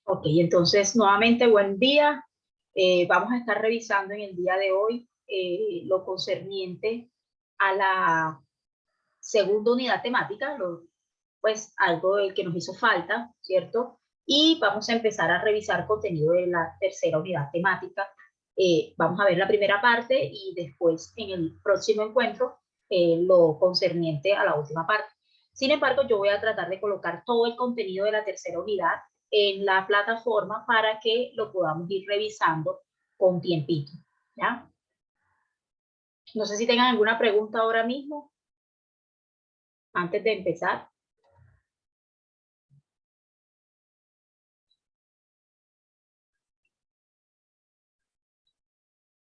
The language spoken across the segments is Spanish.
Ok, entonces nuevamente buen día. Vamos a estar revisando en el día de hoy lo concerniente a la segunda unidad temática, pues algo del que nos hizo falta, ¿cierto? Y vamos a empezar a revisar contenido de la tercera unidad temática. Vamos a ver la primera parte y después en el próximo encuentro lo concerniente a la última parte. Sin embargo, yo voy a tratar de colocar todo el contenido de la tercera unidad en la plataforma para que lo podamos ir revisando con tiempito, ¿ya? No sé si tengan alguna pregunta ahora mismo, antes de empezar.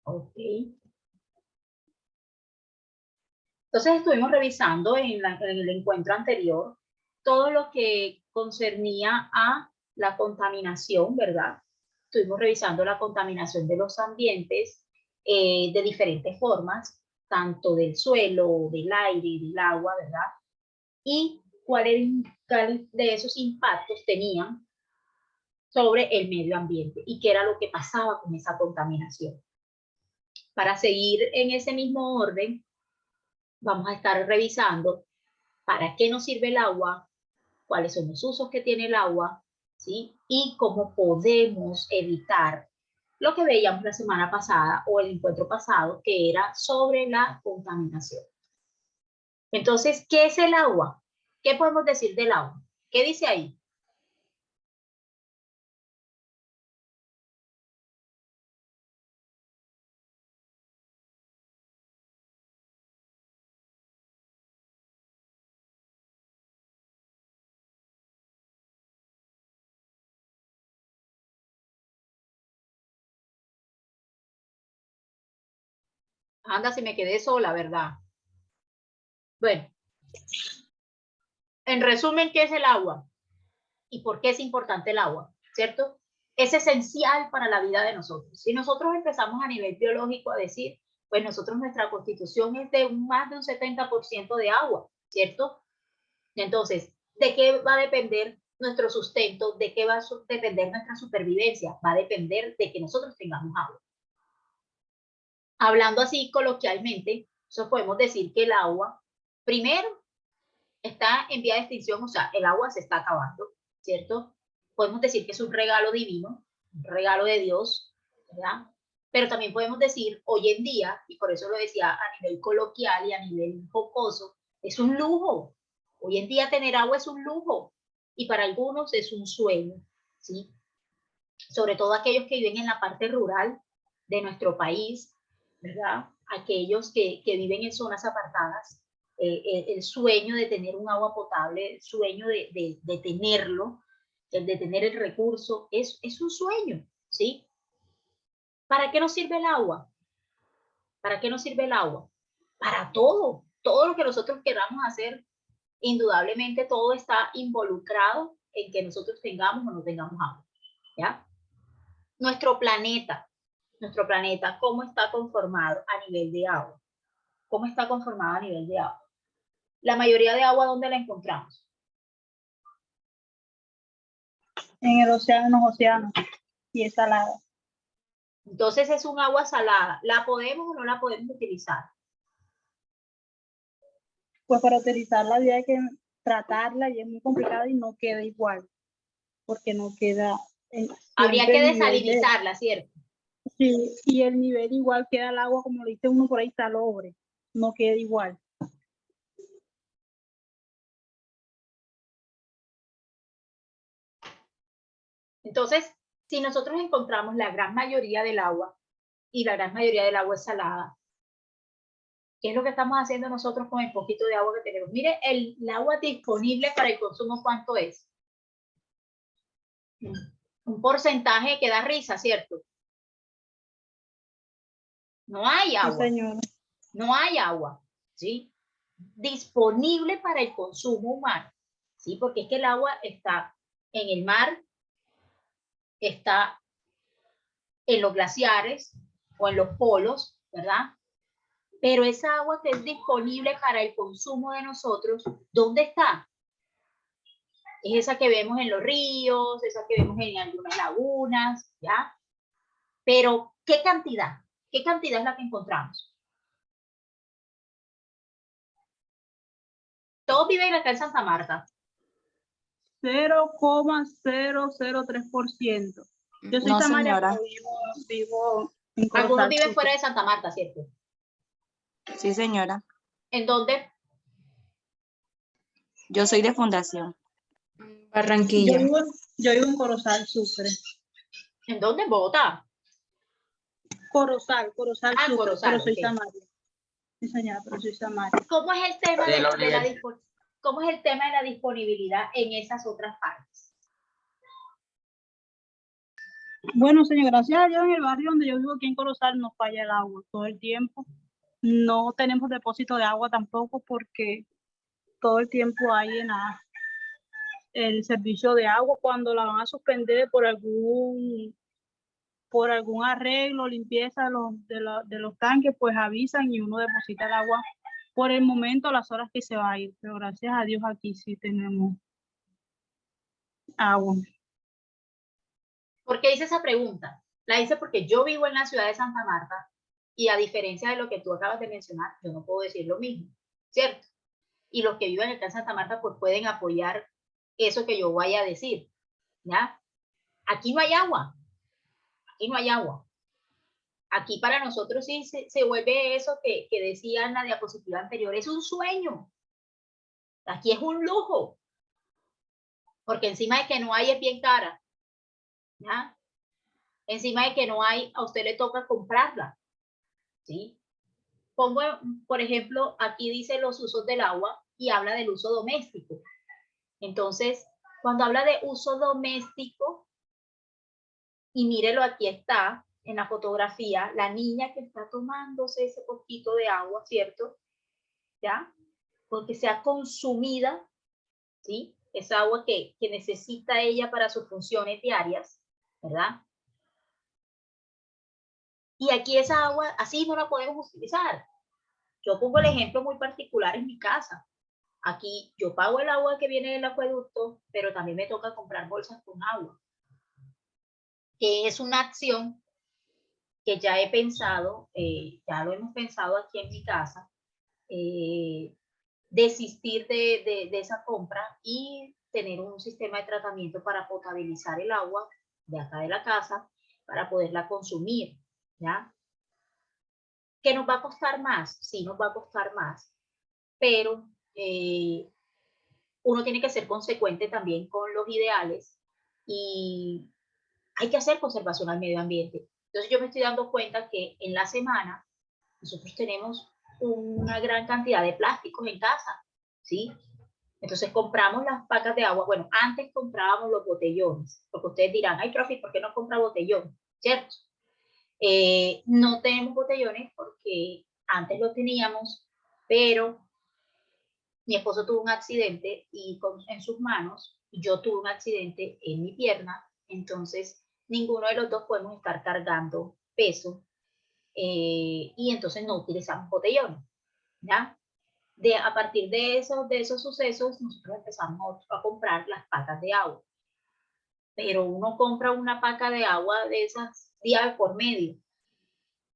Ok. Entonces estuvimos revisando en el encuentro anterior todo lo que concernía a la contaminación, ¿verdad? Estuvimos revisando la contaminación de los ambientes de diferentes formas, tanto del suelo, del aire, del agua, ¿verdad? Y cuáles de esos impactos tenían sobre el medio ambiente y qué era lo que pasaba con esa contaminación. Para seguir en ese mismo orden, vamos a estar revisando para qué nos sirve el agua, cuáles son los usos que tiene el agua, ¿sí? Y cómo podemos evitar lo que veíamos la semana pasada o el encuentro pasado, que era sobre la contaminación. Entonces, ¿qué es el agua? ¿Qué podemos decir del agua? ¿Qué dice ahí? Anda, si me quedé sola, ¿verdad? Bueno, en resumen, ¿qué es el agua? ¿Y por qué es importante el agua? ¿Cierto? Es esencial para la vida de nosotros. Si nosotros empezamos a nivel biológico a decir, pues nosotros nuestra constitución es de más de un 70% de agua, ¿cierto? Entonces, ¿de qué va a depender nuestro sustento? ¿De qué va a depender nuestra supervivencia? Va a depender de que nosotros tengamos agua. Hablando así coloquialmente, eso podemos decir que el agua, primero, está en vía de extinción, o sea, el agua se está acabando, ¿cierto? Podemos decir que es un regalo divino, un regalo de Dios, ¿verdad? Pero también podemos decir hoy en día, y por eso lo decía a nivel coloquial y a nivel jocoso, es un lujo. Hoy en día tener agua es un lujo y para algunos es un sueño, ¿sí? Sobre todo aquellos que viven en la parte rural de nuestro país, ¿verdad? Aquellos que viven en zonas apartadas, el sueño de tener un agua potable, el sueño de tenerlo, el de tener el recurso, es un sueño, ¿sí? ¿Para qué nos sirve el agua? ¿Para qué nos sirve el agua? Para todo lo que nosotros queramos hacer, indudablemente todo está involucrado en que nosotros tengamos o no tengamos agua, ¿ya? Nuestro planeta, ¿cómo está conformado a nivel de agua? ¿Cómo está conformado a nivel de agua? La mayoría de agua, ¿dónde la encontramos? En el océano, en los océanos, y es salada. Entonces es un agua salada. ¿La podemos o no la podemos utilizar? Pues para utilizarla había que tratarla y es muy complicada y no queda igual, porque no queda... Habría que desalinizarla, ¿cierto? Sí, y el nivel igual queda el agua, como le dice uno por ahí, salobre, no queda igual. Entonces, si nosotros encontramos la gran mayoría del agua y la gran mayoría del agua es salada, ¿qué es lo que estamos haciendo nosotros con el poquito de agua que tenemos? Mire, el agua disponible para el consumo, ¿cuánto es? Un porcentaje que da risa, ¿cierto? No hay agua. Sí, señora. No hay agua, ¿sí? Disponible para el consumo humano, ¿sí? Porque es que el agua está en el mar, está en los glaciares o en los polos, ¿verdad? Pero esa agua que es disponible para el consumo de nosotros, ¿dónde está? Es esa que vemos en los ríos, esa que vemos en algunas lagunas, ¿ya? Pero, ¿qué cantidad? ¿Qué cantidad es la que encontramos? Todos viven acá en Santa Marta. 0,003%. Yo soy No, Samaria, señora. pero vivo en Algunos Corozal viven Sucre. fuera de Santa Marta, ¿cierto? Sí, señora. ¿En dónde? Yo soy de Fundación. Barranquilla. Yo vivo en Corozal Sucre. ¿En dónde? En Bogotá. Corozal Ah, Sucre, Corozal, pero soy ok. Samaria. Sí, señora, pero soy Samaria. ¿Cómo es el tema De la universidad. ¿Cómo es el tema de la disponibilidad en esas otras partes? Bueno, señor, gracias a Dios en el barrio donde yo vivo aquí en Corozal no falla el agua todo el tiempo. No tenemos depósito de agua tampoco porque todo el tiempo hay el servicio de agua. Cuando la van a suspender por algún arreglo, limpieza de los tanques, pues avisan y uno deposita el agua por el momento, las horas que se va a ir. Pero gracias a Dios aquí sí tenemos agua. ¿Por qué hice esa pregunta? La hice porque yo vivo en la ciudad de Santa Marta y a diferencia de lo que tú acabas de mencionar, yo no puedo decir lo mismo, ¿cierto? Y los que viven acá en Santa Marta pues pueden apoyar eso que yo vaya a decir, ¿ya? Aquí no hay agua, aquí no hay agua. Aquí para nosotros sí se vuelve eso que decía en la diapositiva anterior, es un sueño. Aquí es un lujo, porque encima de que no hay es bien cara, ¿ya? Encima de que no hay, a usted le toca comprarla, ¿sí? Pongo, por ejemplo, aquí dice los usos del agua y habla del uso doméstico. Entonces, cuando habla de uso doméstico, y mírelo, aquí está en la fotografía, la niña que está tomándose ese poquito de agua, ¿cierto? ¿Ya? Porque sea consumida, ¿sí? Esa agua que necesita ella para sus funciones diarias, ¿verdad? Y aquí esa agua, así no la podemos utilizar. Yo pongo el ejemplo muy particular en mi casa. Aquí yo pago el agua que viene del acueducto, pero también me toca comprar bolsas con agua, que es una acción que ya he pensado, ya lo hemos pensado aquí en mi casa, desistir de esa compra y tener un sistema de tratamiento para potabilizar el agua de acá de la casa para poderla consumir, ¿ya? ¿Que nos va a costar más? Sí, nos va a costar más, pero uno tiene que ser consecuente también con los ideales y hay que hacer conservación al medio ambiente. Entonces yo me estoy dando cuenta que en la semana nosotros tenemos una gran cantidad de plásticos en casa, ¿sí? Entonces compramos las pacas de agua. Bueno, antes comprábamos los botellones, porque ustedes dirán, ay, profe, ¿por qué no compra botellón? ¿Cierto? No tenemos botellones porque antes lo teníamos, pero mi esposo tuvo un accidente y en sus manos, y yo tuve un accidente en mi pierna, entonces ninguno de los dos podemos estar cargando peso y entonces no utilizamos botellones, ¿ya? A partir de esos sucesos, nosotros empezamos a comprar las pacas de agua, pero uno compra una paca de agua de esas día por medio.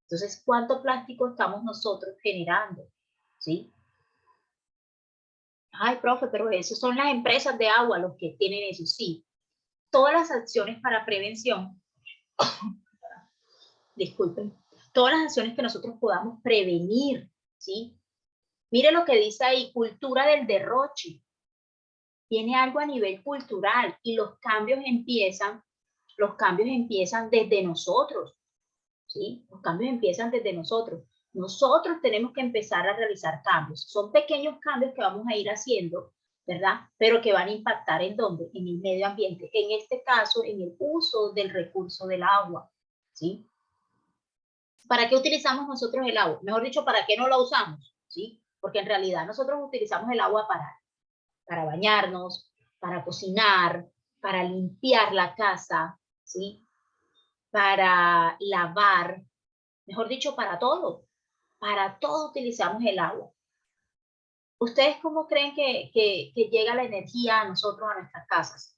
Entonces, ¿cuánto plástico estamos nosotros generando? ¿Sí? Ay, profe, pero eso son las empresas de agua los que tienen eso, sí. Todas las acciones para prevención, disculpen, todas las acciones que nosotros podamos prevenir, ¿sí? Mire lo que dice ahí, cultura del derroche. Tiene algo a nivel cultural y los cambios empiezan desde nosotros, ¿sí? Los cambios empiezan desde nosotros. Nosotros tenemos que empezar a realizar cambios. Son pequeños cambios que vamos a ir haciendo, ¿verdad? Pero que van a impactar ¿en dónde? En el medio ambiente. En este caso, en el uso del recurso del agua, ¿sí? ¿Para qué utilizamos nosotros el agua? Mejor dicho, ¿para qué no la usamos? ¿Sí? Porque en realidad nosotros utilizamos el agua para bañarnos, para cocinar, para limpiar la casa, ¿sí? Para lavar, mejor dicho, para todo utilizamos el agua. ¿Ustedes cómo creen que llega la energía a nosotros, a nuestras casas?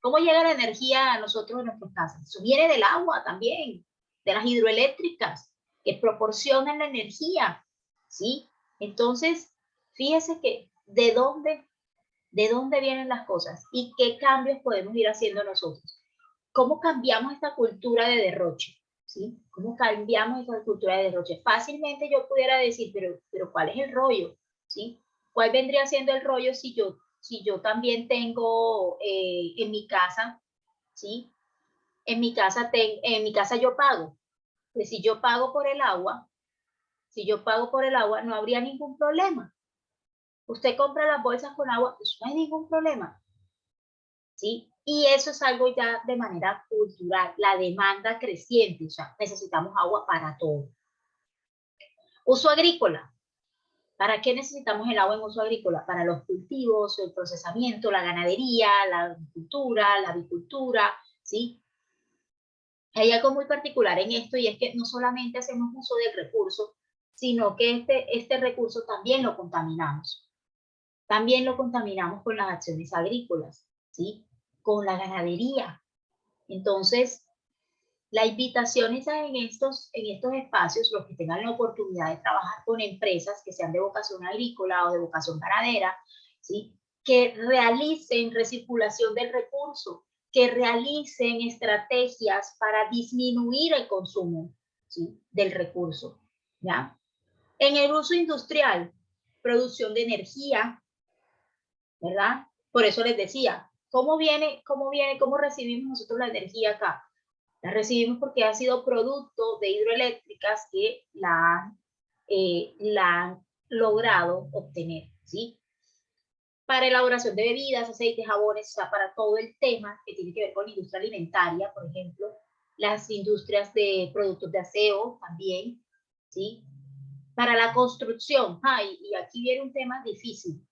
¿Cómo llega la energía a nosotros en nuestras casas? Eso viene del agua también, de las hidroeléctricas, que proporcionan la energía, ¿sí? Entonces, fíjese que de dónde vienen las cosas y qué cambios podemos ir haciendo nosotros. ¿Cómo cambiamos esta cultura de derroche? ¿Sí? ¿Cómo cambiamos esta cultura de derroche? Fácilmente yo pudiera decir, pero ¿cuál es el rollo? ¿Sí? ¿Cuál vendría siendo el rollo si yo también tengo en mi casa, ¿sí? En mi casa yo pago. Pues si yo pago por el agua, no habría ningún problema. Usted compra las bolsas con agua, pues no hay ningún problema. ¿Sí? Y eso es algo ya de manera cultural, la demanda creciente, o sea, necesitamos agua para todo. Uso agrícola. ¿Para qué necesitamos el agua en uso agrícola? Para los cultivos, el procesamiento, la ganadería, la agricultura, la avicultura, ¿sí? Hay algo muy particular en esto y es que no solamente hacemos uso del recurso, sino que este recurso también lo contaminamos. También lo contaminamos con las acciones agrícolas, ¿sí? Con la ganadería. Entonces, la invitación es en estos espacios, los que tengan la oportunidad de trabajar con empresas que sean de vocación agrícola o de vocación ganadera, ¿sí? Que realicen recirculación del recurso, que realicen estrategias para disminuir el consumo, ¿sí? Del recurso, ¿ya? En el uso industrial, producción de energía, ¿verdad? Por eso les decía, ¿cómo recibimos nosotros la energía acá? La recibimos porque ha sido producto de hidroeléctricas que la han logrado obtener, ¿sí? Para elaboración de bebidas, aceites, jabones, o sea, para todo el tema que tiene que ver con la industria alimentaria, por ejemplo, las industrias de productos de aseo también, ¿sí? Para la construcción, y aquí viene un tema difícil.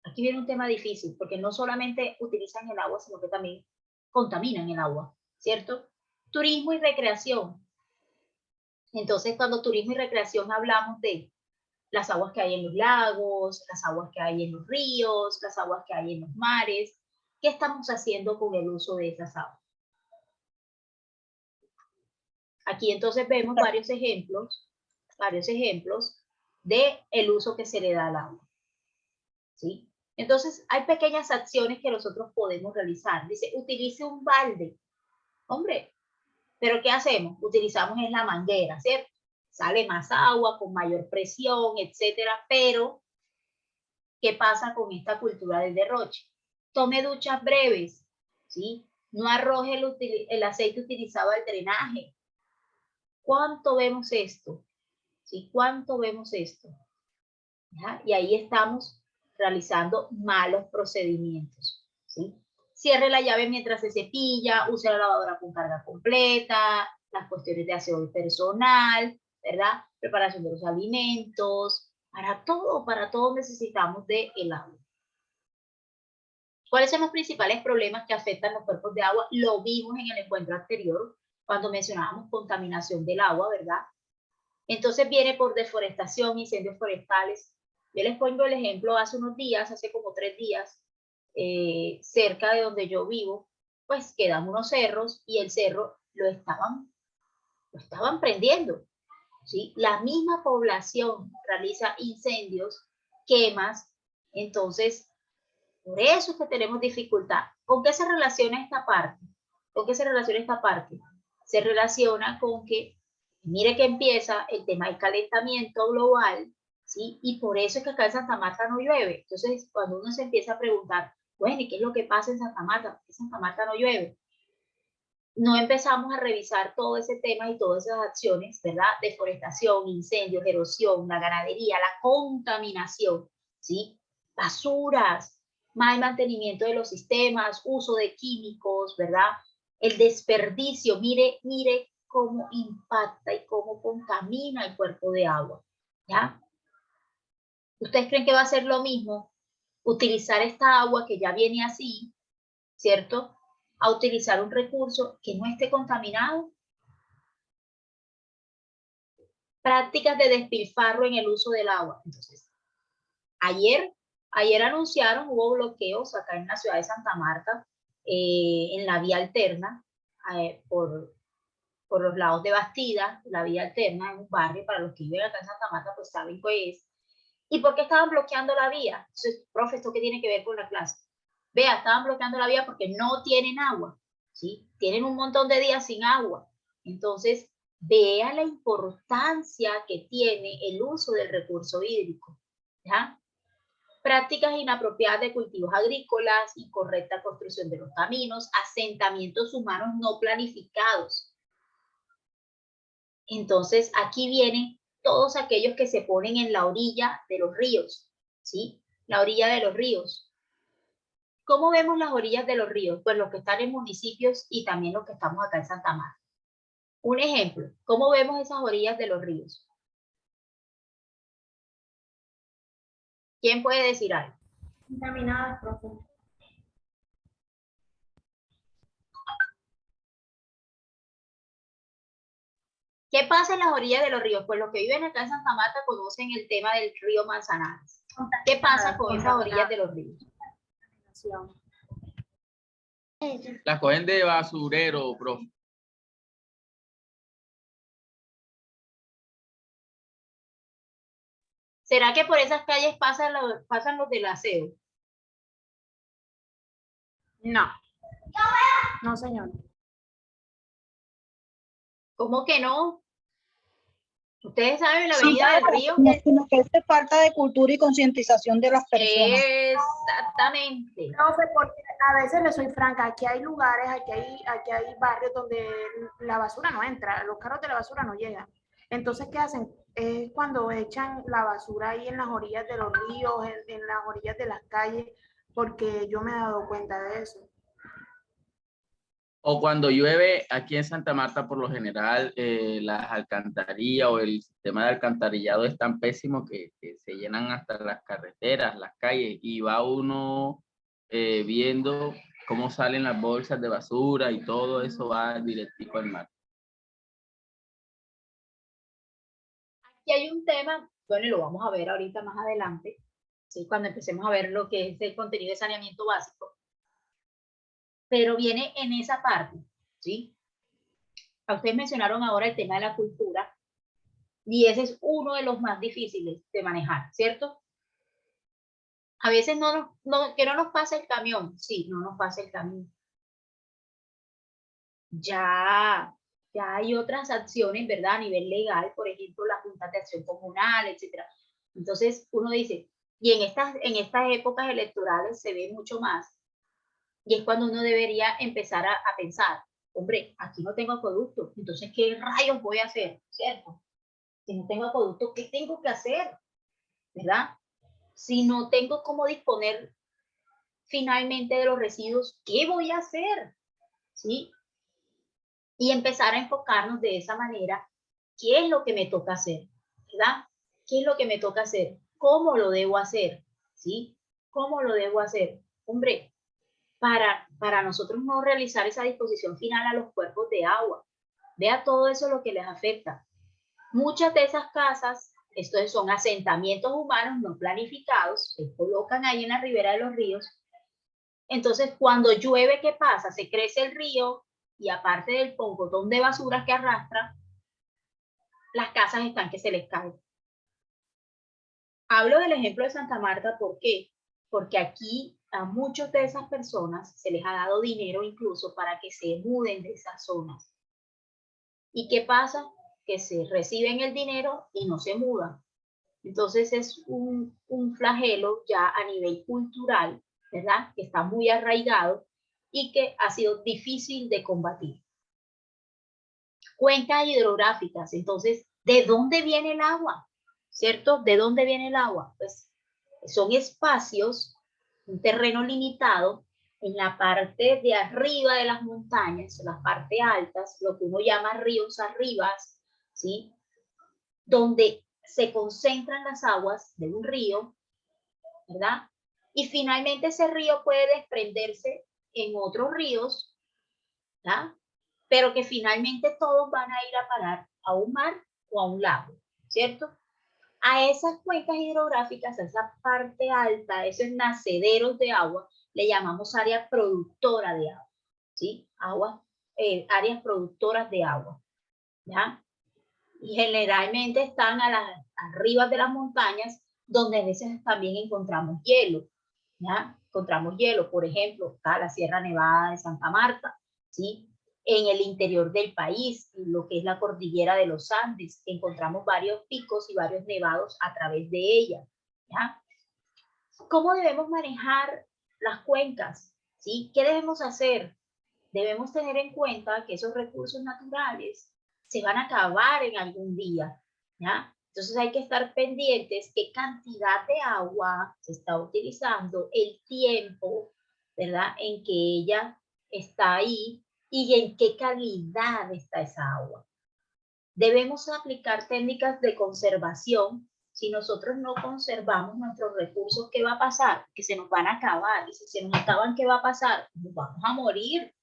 Aquí viene un tema difícil, porque no solamente utilizan el agua, sino que también contaminan el agua, ¿cierto? Turismo y recreación. Entonces, cuando turismo y recreación hablamos de las aguas que hay en los lagos, las aguas que hay en los ríos, las aguas que hay en los mares. ¿Qué estamos haciendo con el uso de esas aguas? Aquí entonces vemos varios ejemplos de el uso que se le da al agua, ¿sí? Entonces, hay pequeñas acciones que nosotros podemos realizar. Dice, utilice un balde. Hombre, ¿pero qué hacemos? Utilizamos en la manguera, ¿cierto? Sale más agua, con mayor presión, etcétera, pero ¿qué pasa con esta cultura del derroche? Tome duchas breves, ¿sí? No arroje el aceite utilizado al drenaje. ¿Cuánto vemos esto? ¿Sí? ¿Cuánto vemos esto? ¿Ya? Y ahí estamos realizando malos procedimientos, ¿sí? Cierre la llave mientras se cepilla, use la lavadora con carga completa, las cuestiones de aseo personal, ¿verdad? Preparación de los alimentos, para todo necesitamos de el agua. ¿Cuáles son los principales problemas que afectan los cuerpos de agua? Lo vimos en el encuentro anterior, cuando mencionábamos contaminación del agua, ¿verdad? Entonces viene por deforestación, incendios forestales. Yo les pongo el ejemplo, hace unos días, hace como 3 días, cerca de donde yo vivo, pues quedan unos cerros y el cerro lo estaban prendiendo, ¿sí? La misma población realiza incendios, quemas, entonces por eso es que tenemos dificultad. ¿Con qué se relaciona esta parte? ¿Con qué se relaciona esta parte? Se relaciona con que, mire que empieza el tema del calentamiento global, ¿sí? Y por eso es que acá en Santa Marta no llueve. Entonces, cuando uno se empieza a preguntar, bueno, ¿y qué es lo que pasa en Santa Marta? ¿Por qué en Santa Marta no llueve? No empezamos a revisar todo ese tema y todas esas acciones, ¿verdad? Deforestación, incendios, erosión, la ganadería, la contaminación, ¿sí? Basuras, mal mantenimiento de los sistemas, uso de químicos, ¿verdad? El desperdicio, mire cómo impacta y cómo contamina el cuerpo de agua, ¿ya? ¿Ustedes creen que va a ser lo mismo utilizar esta agua que ya viene así, ¿cierto? A utilizar un recurso que no esté contaminado? prácticas de despilfarro en el uso del agua. Entonces, ayer anunciaron, hubo bloqueos acá en la ciudad de Santa Marta, en la vía alterna, por los lados de Bastida, la vía alterna en un barrio, para los que viven acá en Santa Marta, pues saben qué es. ¿Y por qué estaban bloqueando la vía? Entonces, profe, ¿esto qué tiene que ver con la clase? Vea, estaban bloqueando la vía porque no tienen agua, ¿sí? Tienen un montón de días sin agua. Entonces, vea la importancia que tiene el uso del recurso hídrico, ¿ya? Prácticas inapropiadas de cultivos agrícolas, incorrecta construcción de los caminos, asentamientos humanos no planificados. Entonces, aquí vienen todos aquellos que se ponen en la orilla de los ríos, ¿sí? La orilla de los ríos. ¿Cómo vemos las orillas de los ríos? Pues los que están en municipios y también los que estamos acá en Santa Marta. Un ejemplo, ¿cómo vemos esas orillas de los ríos? ¿Quién puede decir algo? Contaminadas, profe. ¿Qué pasa en las orillas de los ríos? Pues los que viven acá en Santa Marta conocen el tema del río Manzanares. ¿Qué pasa con esas orillas de los ríos? La cogen de basurero, profe. ¿Será que por esas calles pasan los del aseo? No. No, señor. ¿Cómo que no? Ustedes saben la Sí, avenida del río. no, sino que es falta de cultura y concientización de las personas. Exactamente. Profe, porque a veces le soy franca, aquí hay lugares, aquí hay barrios donde la basura no entra, los carros de la basura no llegan. Entonces, ¿qué hacen? Es cuando echan la basura ahí en las orillas de los ríos, en las orillas de las calles, porque yo me he dado cuenta de eso. O cuando llueve aquí en Santa Marta, por lo general, las alcantarillas o el sistema de alcantarillado es tan pésimo que se llenan hasta las carreteras, las calles, y va uno viendo cómo salen las bolsas de basura y todo eso va directico al mar. Aquí hay un tema, bueno, y lo vamos a ver ahorita más adelante, ¿sí? Cuando empecemos a ver lo que es el contenido de saneamiento básico. Pero viene en esa parte, ¿sí? A ustedes mencionaron ahora el tema de la cultura, y ese es uno de los más difíciles de manejar, ¿cierto? A veces que no nos pasa el camión, sí, no nos pasa el camión. Ya hay otras acciones, ¿verdad? A nivel legal, por ejemplo, la Junta de Acción Comunal, etcétera. Entonces, uno dice, y en estas épocas electorales se ve mucho más, y es cuando uno debería empezar a pensar, hombre, aquí no tengo acueducto, entonces, ¿qué rayos voy a hacer? ¿Cierto? Si no tengo acueducto, ¿qué tengo que hacer? ¿Verdad? Si no tengo cómo disponer finalmente de los residuos, ¿qué voy a hacer? ¿Sí? Y empezar a enfocarnos de esa manera, ¿qué es lo que me toca hacer? ¿Verdad? ¿Qué es lo que me toca hacer? ¿Cómo lo debo hacer? ¿Sí? ¿Cómo lo debo hacer? Hombre, para nosotros no realizar esa disposición final a los cuerpos de agua. Vea todo eso lo que les afecta. Muchas de esas casas, estos son asentamientos humanos no planificados, se colocan ahí en la ribera de los ríos. Entonces, cuando llueve, ¿qué pasa? Se crece el río y aparte del pocotón de basuras que arrastra, las casas están que se les caen. Hablo del ejemplo de Santa Marta, ¿por qué? Porque aquí a muchas de esas personas se les ha dado dinero incluso para que se muden de esas zonas. ¿Y qué pasa? Que se reciben el dinero y no se mudan. Entonces es un flagelo ya a nivel cultural, ¿verdad? Que está muy arraigado y que ha sido difícil de combatir. Cuencas hidrográficas, entonces, ¿de dónde viene el agua? ¿Cierto? ¿De dónde viene el agua? Pues son espacios, un terreno limitado en la parte de arriba de las montañas, las partes altas, lo que uno llama ríos arribas, ¿sí? Donde se concentran las aguas de un río, ¿verdad? Y finalmente ese río puede desprenderse en otros ríos, ¿verdad? Pero que finalmente todos van a ir a parar a un mar o a un lago. ¿cierto? A esas cuencas hidrográficas, a esa parte alta, a esos nacederos de agua, le llamamos área productora de agua, ¿sí? Áreas productoras de agua, ¿ya? Y generalmente están arriba de las montañas, donde a veces también encontramos hielo, ¿ya? Encontramos hielo, por ejemplo, está la Sierra Nevada de Santa Marta, ¿sí? En el interior del país, en lo que es la cordillera de los Andes, encontramos varios picos y varios nevados a través de ella, ¿ya? ¿Cómo debemos manejar las cuencas? ¿Sí? ¿Qué debemos hacer? Debemos tener en cuenta que esos recursos naturales se van a acabar en algún día, ¿ya? Entonces hay que estar pendientes qué cantidad de agua se está utilizando, el tiempo, ¿verdad?, en que ella está ahí y en qué calidad está esa agua. Debemos aplicar técnicas de conservación. Si nosotros no conservamos nuestros recursos, ¿qué va a pasar? Que se nos van a acabar. Y si se nos acaban, ¿qué va a pasar? Nos vamos a morir.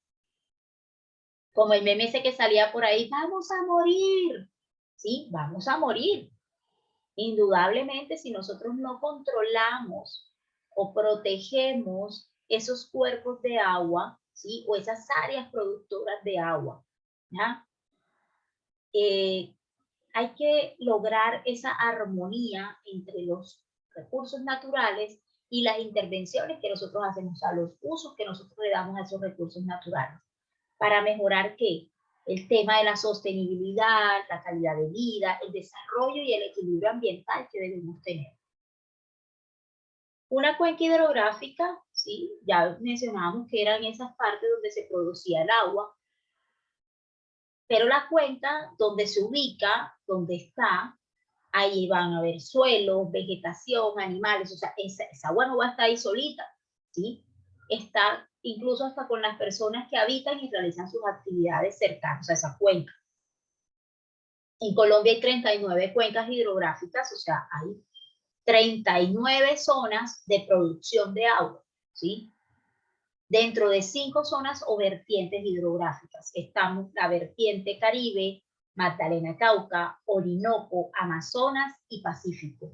Como el meme ese que salía por ahí, vamos a morir. Sí, vamos a morir. Indudablemente, si nosotros no controlamos o protegemos esos cuerpos de agua, ¿sí?, o esas áreas productoras de agua, ¿ya? Hay que lograr esa armonía entre los recursos naturales y las intervenciones que nosotros hacemos, a los usos que nosotros le damos a esos recursos naturales, para mejorar ¿qué? El tema de la sostenibilidad, la calidad de vida, el desarrollo y el equilibrio ambiental que debemos tener. Una cuenca hidrográfica, ¿sí?, ya mencionábamos que eran esas partes donde se producía el agua, pero la cuenca donde se ubica, donde está, ahí van a haber suelos, vegetación, animales, o sea, esa agua no va a estar ahí solita, ¿sí? Está incluso hasta con las personas que habitan y realizan sus actividades cercanas a esa cuenca. En Colombia hay 39 cuencas hidrográficas, o sea, hay 39 zonas de producción de agua, ¿sí? Dentro de 5 zonas o vertientes hidrográficas estamos la vertiente Caribe, Magdalena Cauca, Orinoco, Amazonas y Pacífico.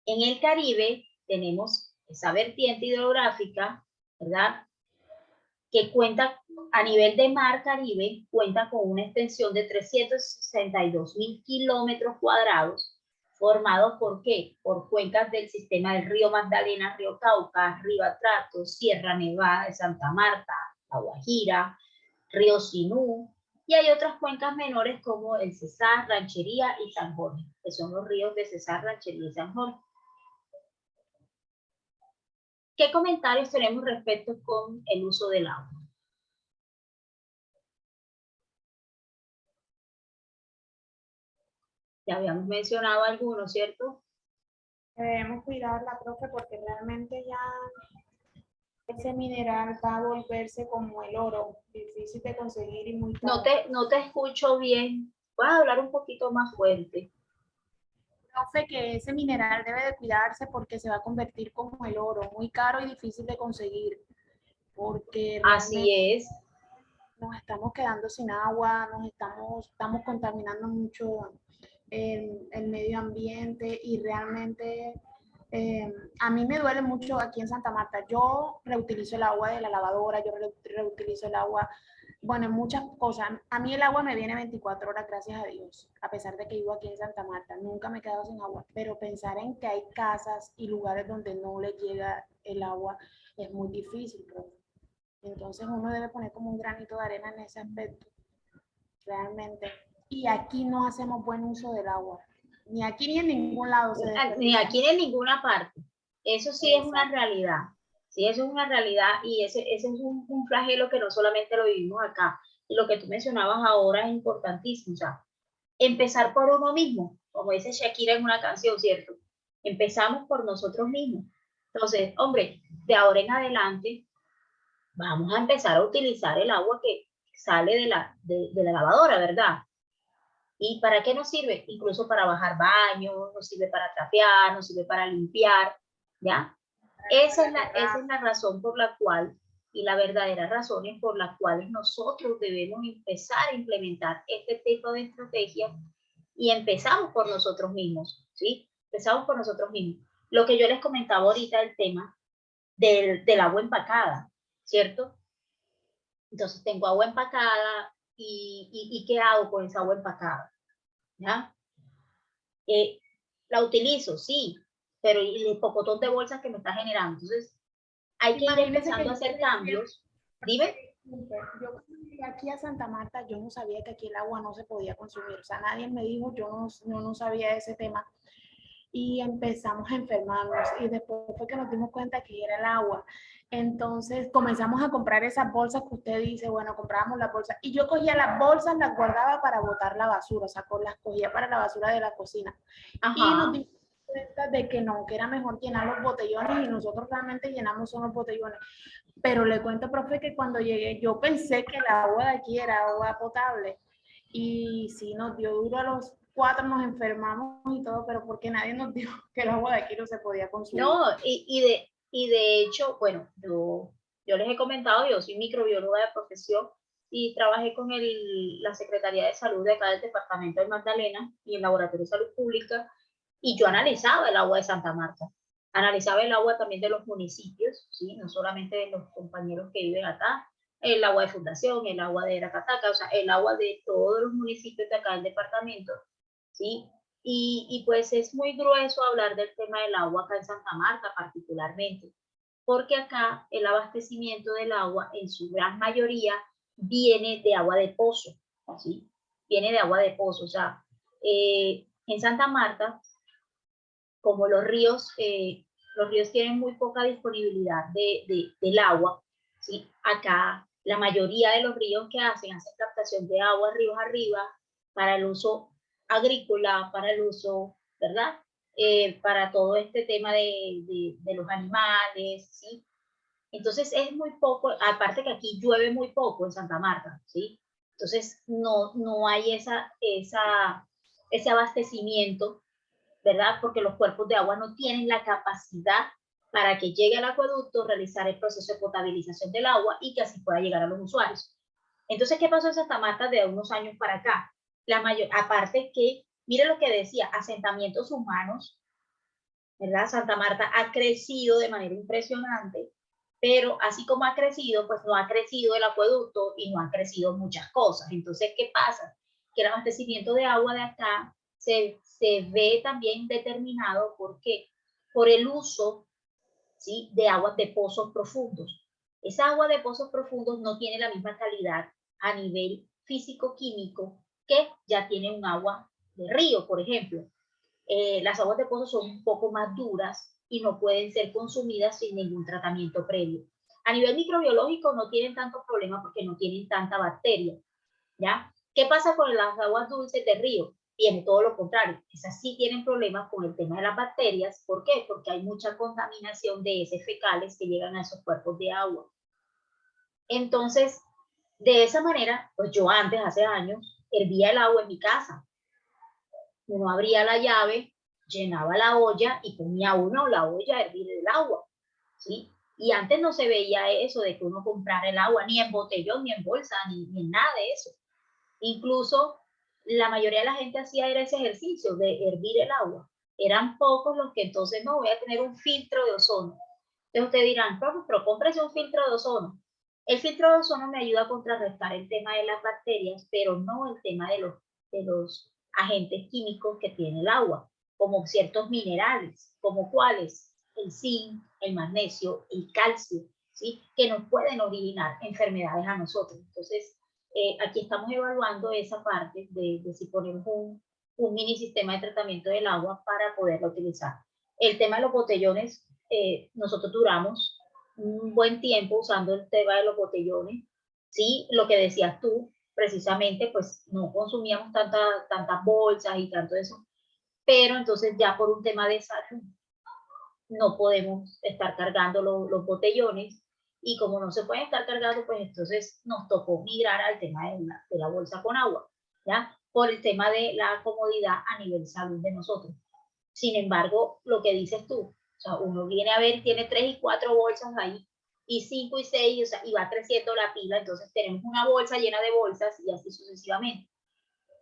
En el Caribe tenemos esa vertiente hidrográfica, ¿verdad?, que cuenta a nivel de mar Caribe, cuenta con una extensión de 362.000 kilómetros cuadrados, formados ¿por qué? Por cuencas del sistema del río Magdalena, río Cauca, río Atrato, Sierra Nevada de Santa Marta, La Guajira, río Sinú, y hay otras cuencas menores como el Cesar, Ranchería y San Jorge, que son los ríos de Cesar, Ranchería y San Jorge. ¿Qué comentarios tenemos respecto con el uso del agua? Ya habíamos mencionado algunos, ¿cierto? Debemos cuidarla, profe, porque realmente ya ese mineral va a volverse como el oro, difícil de conseguir y muy caro. No te escucho bien. Puedes hablar un poquito más fuerte. Profe, que ese mineral debe de cuidarse porque se va a convertir como el oro, muy caro y difícil de conseguir, porque Así es. nos estamos quedando sin agua, estamos contaminando mucho el medio ambiente y realmente a mí me duele mucho aquí en Santa Marta. Yo reutilizo el agua de la lavadora, yo reutilizo el agua, bueno, muchas cosas. A mí el agua me viene 24 horas, gracias a Dios, a pesar de que vivo aquí en Santa Marta. Nunca me he quedado sin agua, pero pensar en que hay casas y lugares donde no le llega el agua es muy difícil, profe. Entonces uno debe poner como un granito de arena en ese aspecto, realmente. Y aquí no hacemos buen uso del agua. Ni aquí ni en ningún lado se desperdicia. Ni aquí ni en ninguna parte. Eso sí es una realidad. Sí, eso es una realidad y ese es un flagelo que no solamente lo vivimos acá. Y lo que tú mencionabas ahora es importantísimo. O sea, empezar por uno mismo, como dice Shakira en una canción, ¿cierto? Empezamos por nosotros mismos. Entonces, hombre, de ahora en adelante vamos a empezar a utilizar el agua que sale de la lavadora, ¿verdad? ¿Y para qué nos sirve? Incluso para bajar baños, nos sirve para trapear, nos sirve para limpiar, ¿ya? Esa es la razón por la cual, y la verdadera razón es por las cuales nosotros debemos empezar a implementar este tipo de estrategias Y empezamos por nosotros mismos, ¿sí? Empezamos por nosotros mismos. Lo que yo les comentaba ahorita, el tema del agua empacada, ¿cierto? Entonces tengo agua empacada y ¿qué hago con esa agua empacada? ¿Ya? La utilizo, sí, pero el pocotón de bolsas que me está generando. Entonces hay que ir empezando a hacer cambios. Dime. Yo cuando llegué aquí a Santa Marta, yo no sabía que aquí el agua no se podía consumir. O sea, nadie me dijo, yo no sabía ese tema. Y empezamos a enfermarnos. Y después fue que nos dimos cuenta que era el agua. Entonces comenzamos a comprar esas bolsas que usted dice, bueno, comprábamos las bolsas. Y yo cogía las bolsas, las guardaba para botar la basura. O sea, las cogía para la basura de la cocina. Ajá. Y nos dimos cuenta de que no, que era mejor llenar los botellones y nosotros realmente llenamos solo los botellones. Pero le cuento, profe, que cuando llegué yo pensé que el agua de aquí era agua potable y sí nos dio duro a los 4, nos enfermamos y todo, pero porque nadie nos dijo que el agua de aquí no se podía consumir. No, y de hecho, bueno, yo les he comentado, yo soy microbióloga de profesión y trabajé con la Secretaría de Salud de acá del Departamento de Magdalena y el Laboratorio de Salud Pública, y yo analizaba el agua de Santa Marta. Analizaba el agua también de los municipios, ¿sí? No solamente de los compañeros que viven acá, el agua de Fundación, el agua de Aracataca, o sea, el agua de todos los municipios de acá del departamento, ¿sí? Y pues es muy grueso hablar del tema del agua acá en Santa Marta particularmente, porque acá el abastecimiento del agua en su gran mayoría viene de agua de pozo, ¿sí? Viene de agua de pozo, o sea, en Santa Marta, como los ríos tienen muy poca disponibilidad del agua, ¿sí? Acá la mayoría de los ríos que hacen captación de agua ríos arriba para el uso agrícola, para el uso, ¿verdad? Para todo este tema de los animales, ¿sí? Entonces es muy poco, aparte que aquí llueve muy poco en Santa Marta, ¿sí? Entonces no hay ese abastecimiento, ¿verdad? Porque los cuerpos de agua no tienen la capacidad para que llegue al acueducto, realizar el proceso de potabilización del agua y que así pueda llegar a los usuarios. Entonces, ¿qué pasó en Santa Marta de unos años para acá? Aparte que, mire lo que decía, asentamientos humanos, ¿verdad? Santa Marta ha crecido de manera impresionante, pero así como ha crecido, pues no ha crecido el acueducto y no han crecido muchas cosas. Entonces, ¿qué pasa? Que el abastecimiento de agua de acá se ve también determinado por el uso, ¿sí? De aguas de pozos profundos. Esa agua de pozos profundos no tiene la misma calidad a nivel físico-químico que ya tiene un agua de río, por ejemplo. Las aguas de pozo son un poco más duras y no pueden ser consumidas sin ningún tratamiento previo. A nivel microbiológico no tienen tantos problemas porque no tienen tanta bacteria, ¿ya? ¿Qué pasa con las aguas dulces de río? Tiene todo lo contrario. Esas sí tienen problemas con el tema de las bacterias. ¿Por qué? Porque hay mucha contaminación de heces fecales que llegan a esos cuerpos de agua. Entonces, de esa manera, pues yo antes, hace años, hervía el agua en mi casa. Uno abría la llave, llenaba la olla y ponía uno la olla a hervir el agua, ¿sí? Y antes no se veía eso de que uno comprara el agua ni en botellón, ni en bolsa, ni en nada de eso. Incluso la mayoría de la gente hacía era ese ejercicio de hervir el agua. Eran pocos los que entonces no voy a tener un filtro de ozono. Entonces ustedes dirán, pero cómprese un filtro de ozono. El filtro de ozono me ayuda a contrarrestar el tema de las bacterias, pero no el tema de los agentes químicos que tiene el agua, como ciertos minerales, como cuáles, el zinc, el magnesio, el calcio, ¿sí? Que nos pueden originar enfermedades a nosotros. Entonces, aquí estamos evaluando esa parte de si ponemos un mini sistema de tratamiento del agua para poderla utilizar. El tema de los botellones, nosotros duramos un buen tiempo usando el tema de los botellones, ¿sí? Lo que decías tú, precisamente, pues no consumíamos tantas bolsas y tanto eso, pero entonces ya por un tema de salud no podemos estar cargando los botellones y como no se pueden estar cargando, pues entonces nos tocó migrar al tema de la bolsa con agua, ¿ya? Por el tema de la comodidad a nivel salud de nosotros. Sin embargo, lo que dices tú, o sea, uno viene a ver, tiene 3 y 4 bolsas ahí, y 5 y 6, o sea, y va creciendo la pila, entonces tenemos una bolsa llena de bolsas y así sucesivamente.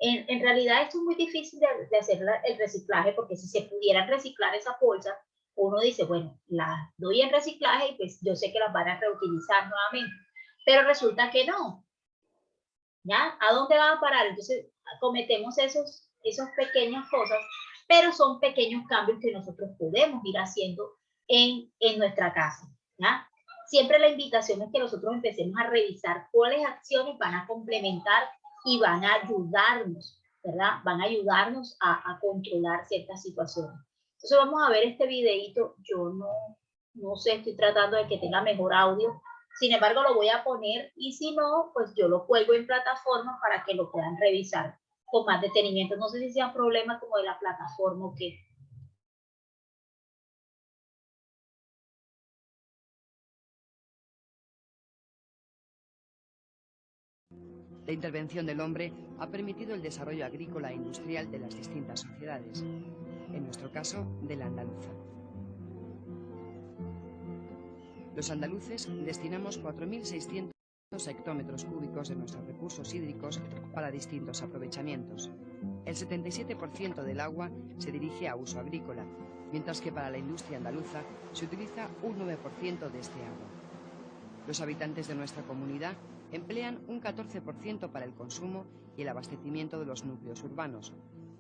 En realidad esto es muy difícil de hacer el reciclaje, porque si se pudieran reciclar esas bolsas, uno dice, bueno, las doy en reciclaje y pues yo sé que las van a reutilizar nuevamente, pero resulta que no. ¿Ya? ¿A dónde van a parar? Entonces cometemos esos pequeñas cosas, pero son pequeños cambios que nosotros podemos ir haciendo en nuestra casa. ¿Ya? Siempre la invitación es que nosotros empecemos a revisar cuáles acciones van a complementar y van a ayudarnos, ¿verdad? Van a ayudarnos a controlar ciertas situaciones. Entonces vamos a ver este videito. Yo no sé, estoy tratando de que tenga mejor audio. Sin embargo, lo voy a poner y si no, pues yo lo cuelgo en plataforma para que lo puedan revisar con más detenimiento. No sé si sea un problema como de la plataforma o qué. La intervención del hombre ha permitido el desarrollo agrícola e industrial de las distintas sociedades, en nuestro caso, de la andaluza. Los andaluces destinamos 4.600 hectómetros cúbicos de nuestros recursos hídricos para distintos aprovechamientos. El 77% del agua se dirige a uso agrícola, mientras que para la industria andaluza se utiliza un 9% de este agua. Los habitantes de nuestra comunidad emplean un 14% para el consumo y el abastecimiento de los núcleos urbanos,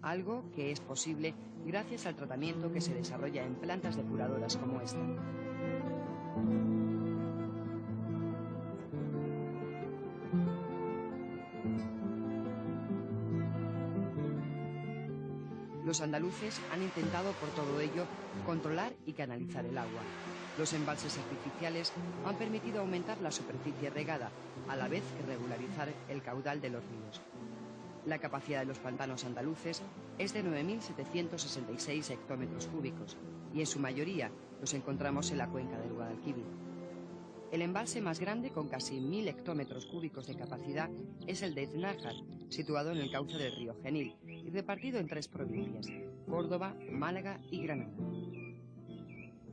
algo que es posible gracias al tratamiento que se desarrolla en plantas depuradoras como esta. Los andaluces han intentado por todo ello controlar y canalizar el agua. Los embalses artificiales han permitido aumentar la superficie regada, a la vez que regularizar el caudal de los ríos. La capacidad de los pantanos andaluces es de 9.766 hectómetros cúbicos y en su mayoría los encontramos en la cuenca del Guadalquivir. El embalse más grande, con casi 1.000 hectómetros cúbicos de capacidad, es el de Iznájar, situado en el cauce del río Genil y repartido en 3 provincias, Córdoba, Málaga y Granada.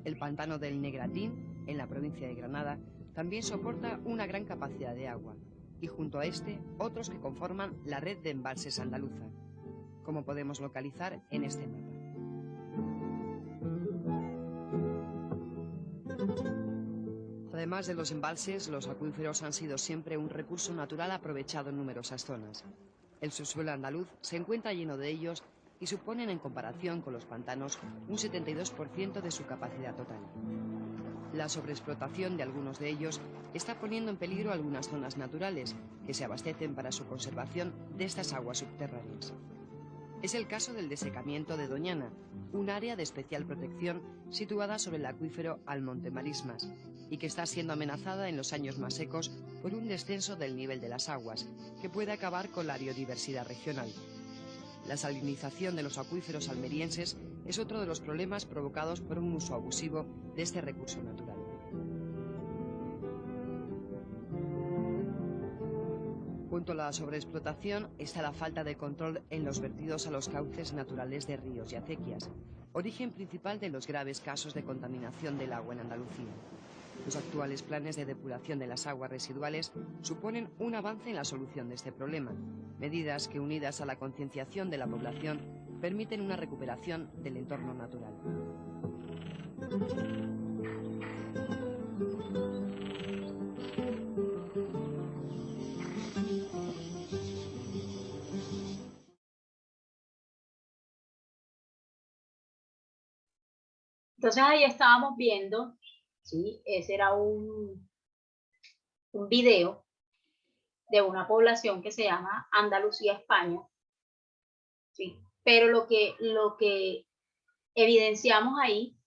El pantano del Negratín, en la provincia de Granada, también soporta una gran capacidad de agua, y junto a este, otros que conforman la red de embalses andaluza, como podemos localizar en este mapa. Además de los embalses, los acuíferos han sido siempre un recurso natural aprovechado en numerosas zonas. El subsuelo andaluz se encuentra lleno de ellos y suponen, en comparación con los pantanos, un 72% de su capacidad total. La sobreexplotación de algunos de ellos está poniendo en peligro algunas zonas naturales que se abastecen para su conservación de estas aguas subterráneas. Es el caso del desecamiento de Doñana, un área de especial protección situada sobre el acuífero Almonte Marismas y que está siendo amenazada en los años más secos por un descenso del nivel de las aguas, que puede acabar con la biodiversidad regional. La salinización de los acuíferos almerienses es otro de los problemas provocados por un uso abusivo de este recurso natural. Junto a la sobreexplotación está la falta de control en los vertidos a los cauces naturales de ríos y acequias, origen principal de los graves casos de contaminación del agua en Andalucía. Los actuales planes de depuración de las aguas residuales suponen un avance en la solución de este problema, medidas que, unidas a la concienciación de la población, permiten una recuperación del entorno natural. Entonces ahí estábamos viendo, ¿sí? Ese era un video de una población que se llama Andalucía, España, ¿sí? Pero lo que evidenciamos ahí,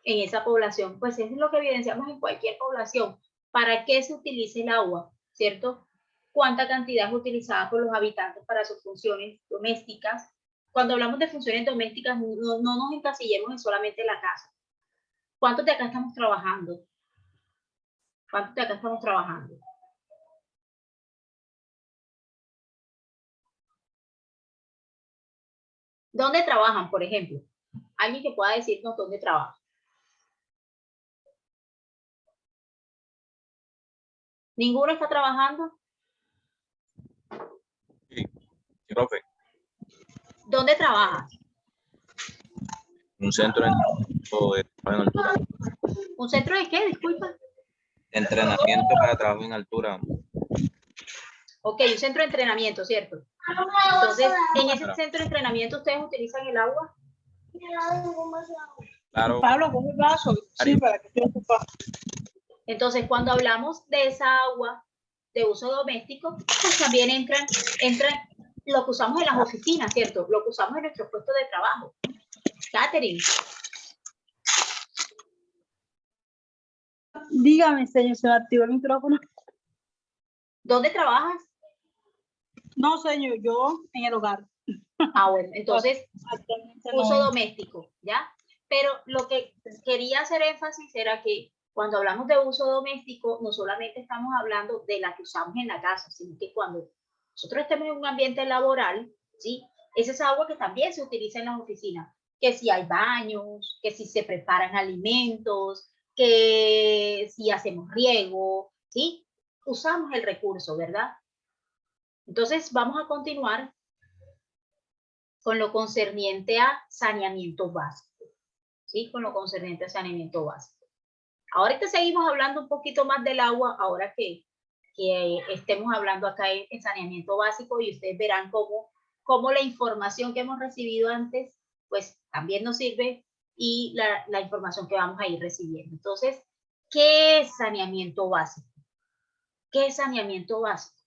en esa población, pues es lo que evidenciamos en cualquier población. ¿Para qué se utiliza el agua? ¿Cierto? ¿Cuánta cantidad es utilizada por los habitantes para sus funciones domésticas? Cuando hablamos de funciones domésticas, no nos encasillemos en solamente la casa. ¿Cuántos de acá estamos trabajando? ¿Cuántos de acá estamos trabajando? ¿Dónde trabajan, por ejemplo? Alguien que pueda decirnos dónde trabaja. ¿Ninguno está trabajando? Sí, profe. ¿Dónde trabajas? Un centro de trabajo en altura. ¿Un centro de qué? Disculpa. Entrenamiento para trabajo en altura. Ok, un centro de entrenamiento, ¿cierto? Entonces, en ese centro de entrenamiento, ¿ustedes utilizan el agua? Claro. Pablo, coge el vaso. Sí, para que esté ocupado. Entonces, cuando hablamos de esa agua de uso doméstico, pues también entran lo que usamos en las oficinas, ¿cierto? Lo que usamos en nuestros puestos de trabajo. Catherine. Dígame, señor, se me activó el micrófono. ¿Dónde trabajas? No, señor, yo en el hogar. Ah, bueno, entonces, Actualmente uso no. doméstico, ¿ya? Pero lo que quería hacer énfasis era que cuando hablamos de uso doméstico, no solamente estamos hablando de la que usamos en la casa, sino que cuando nosotros estemos en un ambiente laboral, ¿sí? Es esa agua que también se utiliza en las oficinas, que si hay baños, que si se preparan alimentos, que si hacemos riego, ¿sí? Usamos el recurso, ¿verdad? Entonces, vamos a continuar con lo concerniente a saneamiento básico, ¿sí? Con lo concerniente a saneamiento básico. Ahorita seguimos hablando un poquito más del agua, ahora que estemos hablando acá en saneamiento básico, y ustedes verán cómo la información que hemos recibido antes, pues también nos sirve, y la información que vamos a ir recibiendo. Entonces, ¿qué es saneamiento básico? ¿Qué es saneamiento básico?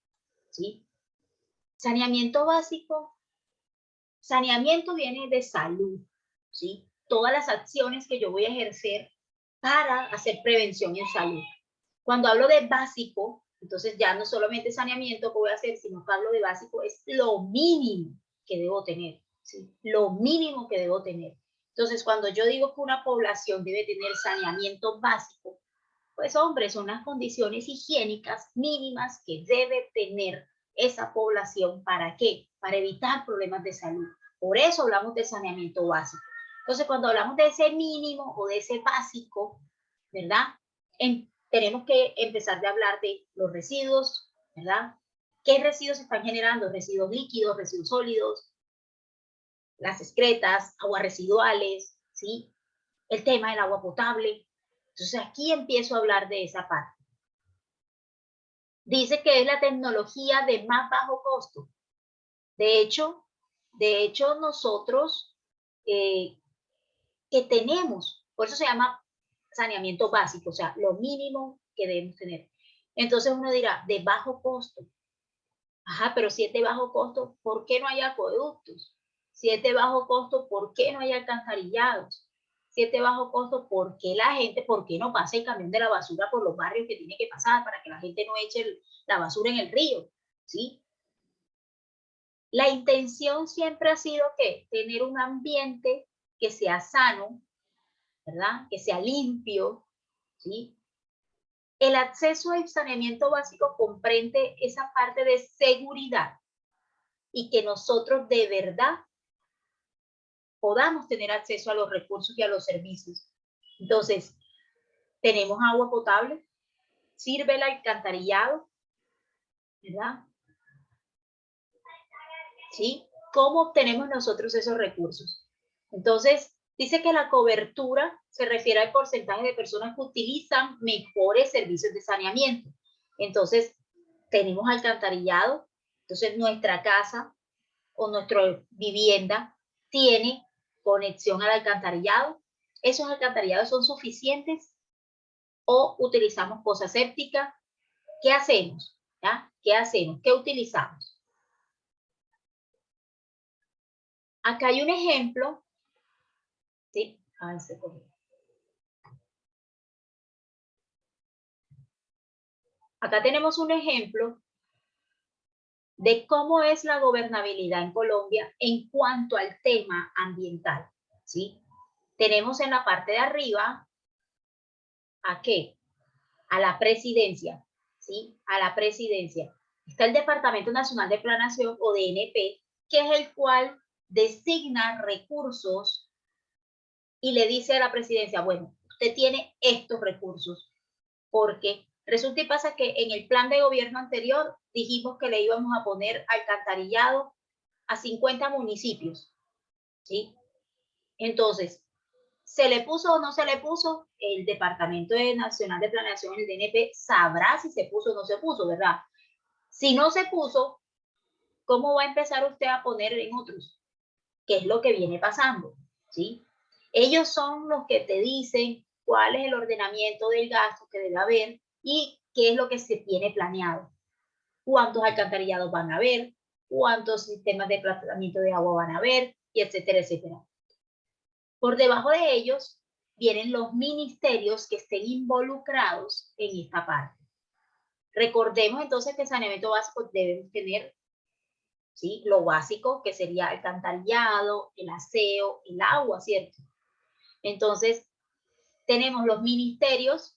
¿Sí? Saneamiento básico, saneamiento viene de salud, ¿sí? Todas las acciones que yo voy a ejercer para hacer prevención en salud. Cuando hablo de básico, entonces ya no solamente saneamiento que voy a hacer, sino que hablo de básico, es lo mínimo que debo tener, ¿sí? Lo mínimo que debo tener. Entonces, cuando yo digo que una población debe tener saneamiento básico, pues hombre, son las condiciones higiénicas mínimas que debe tener esa población. ¿Para qué? Para evitar problemas de salud. Por eso hablamos de saneamiento básico. Entonces, cuando hablamos de ese mínimo o de ese básico, ¿verdad? Tenemos que empezar a hablar de los residuos, ¿verdad? ¿Qué residuos se están generando? Residuos líquidos, residuos sólidos, las excretas, aguas residuales, ¿sí? El tema del agua potable. Entonces, aquí empiezo a hablar de esa parte. Dice que es la tecnología de más bajo costo. De hecho nosotros que tenemos, por eso se llama saneamiento básico, o sea, lo mínimo que debemos tener. Entonces uno dirá, de bajo costo. Ajá, pero si es de bajo costo, ¿por qué no hay acueductos? Si es de bajo costo, ¿por qué no hay alcantarillados? Si es de bajo costo, ¿por qué no pasa el camión de la basura por los barrios que tiene que pasar para que la gente no eche la basura en el río? ¿Sí? La intención siempre ha sido que tener un ambiente que sea sano, ¿verdad? Que sea limpio, ¿sí? El acceso al saneamiento básico comprende esa parte de seguridad y que nosotros de verdad podamos tener acceso a los recursos y a los servicios. Entonces, tenemos agua potable, sirve el alcantarillado, ¿verdad? ¿Sí? ¿Cómo obtenemos nosotros esos recursos? Entonces, dice que la cobertura se refiere al porcentaje de personas que utilizan mejores servicios de saneamiento. Entonces, tenemos alcantarillado, entonces nuestra casa o nuestra vivienda tiene conexión al alcantarillado. ¿Esos alcantarillados son suficientes o utilizamos fosa séptica? ¿Qué hacemos? ¿Ya? ¿Qué hacemos? ¿Qué utilizamos? Acá hay un ejemplo, ¿sí? Ay, se cogió. Acá tenemos un ejemplo de cómo es la gobernabilidad en Colombia en cuanto al tema ambiental, ¿sí? Tenemos en la parte de arriba, ¿a qué? A la presidencia, ¿sí? A la presidencia. Está el Departamento Nacional de Planeación, o DNP, que es el cual designa recursos y le dice a la presidencia, bueno, usted tiene estos recursos, porque resulta y pasa que en el plan de gobierno anterior dijimos que le íbamos a poner alcantarillado a 50 municipios, ¿sí? Entonces, ¿se le puso o no se le puso? El Departamento Nacional de Planeación, el DNP, sabrá si se puso o no se puso, ¿verdad? Si no se puso, ¿cómo va a empezar usted a poner en otros? ¿Qué es lo que viene pasando? ¿Sí? Ellos son los que te dicen cuál es el ordenamiento del gasto que debe haber y qué es lo que se tiene planeado. Cuántos alcantarillados van a haber, cuántos sistemas de tratamiento de agua van a haber, y etcétera, etcétera. Por debajo de ellos vienen los ministerios que estén involucrados en esta parte. Recordemos entonces que en saneamiento básico debemos tener, ¿sí?, lo básico, que sería el alcantarillado, el aseo, el agua, ¿cierto? Entonces, tenemos los ministerios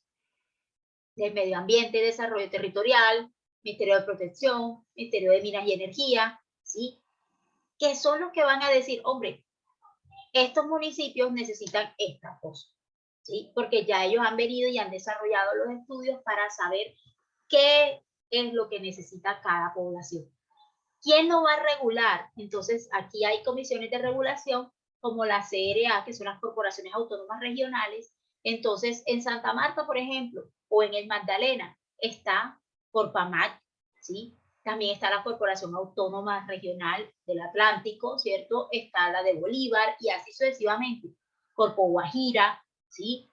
del Medio Ambiente y Desarrollo Territorial, Ministerio de Protección, Ministerio de Minas y Energía, ¿sí?, que son los que van a decir, hombre, estos municipios necesitan esta cosa, ¿sí? Porque ya ellos han venido y han desarrollado los estudios para saber qué es lo que necesita cada población. ¿Quién no va a regular? Entonces, aquí hay comisiones de regulación como la CRA, que son las corporaciones autónomas regionales. Entonces, en Santa Marta, por ejemplo, o en el Magdalena, está Corpamac, ¿sí? También está la Corporación Autónoma Regional del Atlántico, ¿cierto? Está la de Bolívar y así sucesivamente. Corpo Guajira, ¿sí?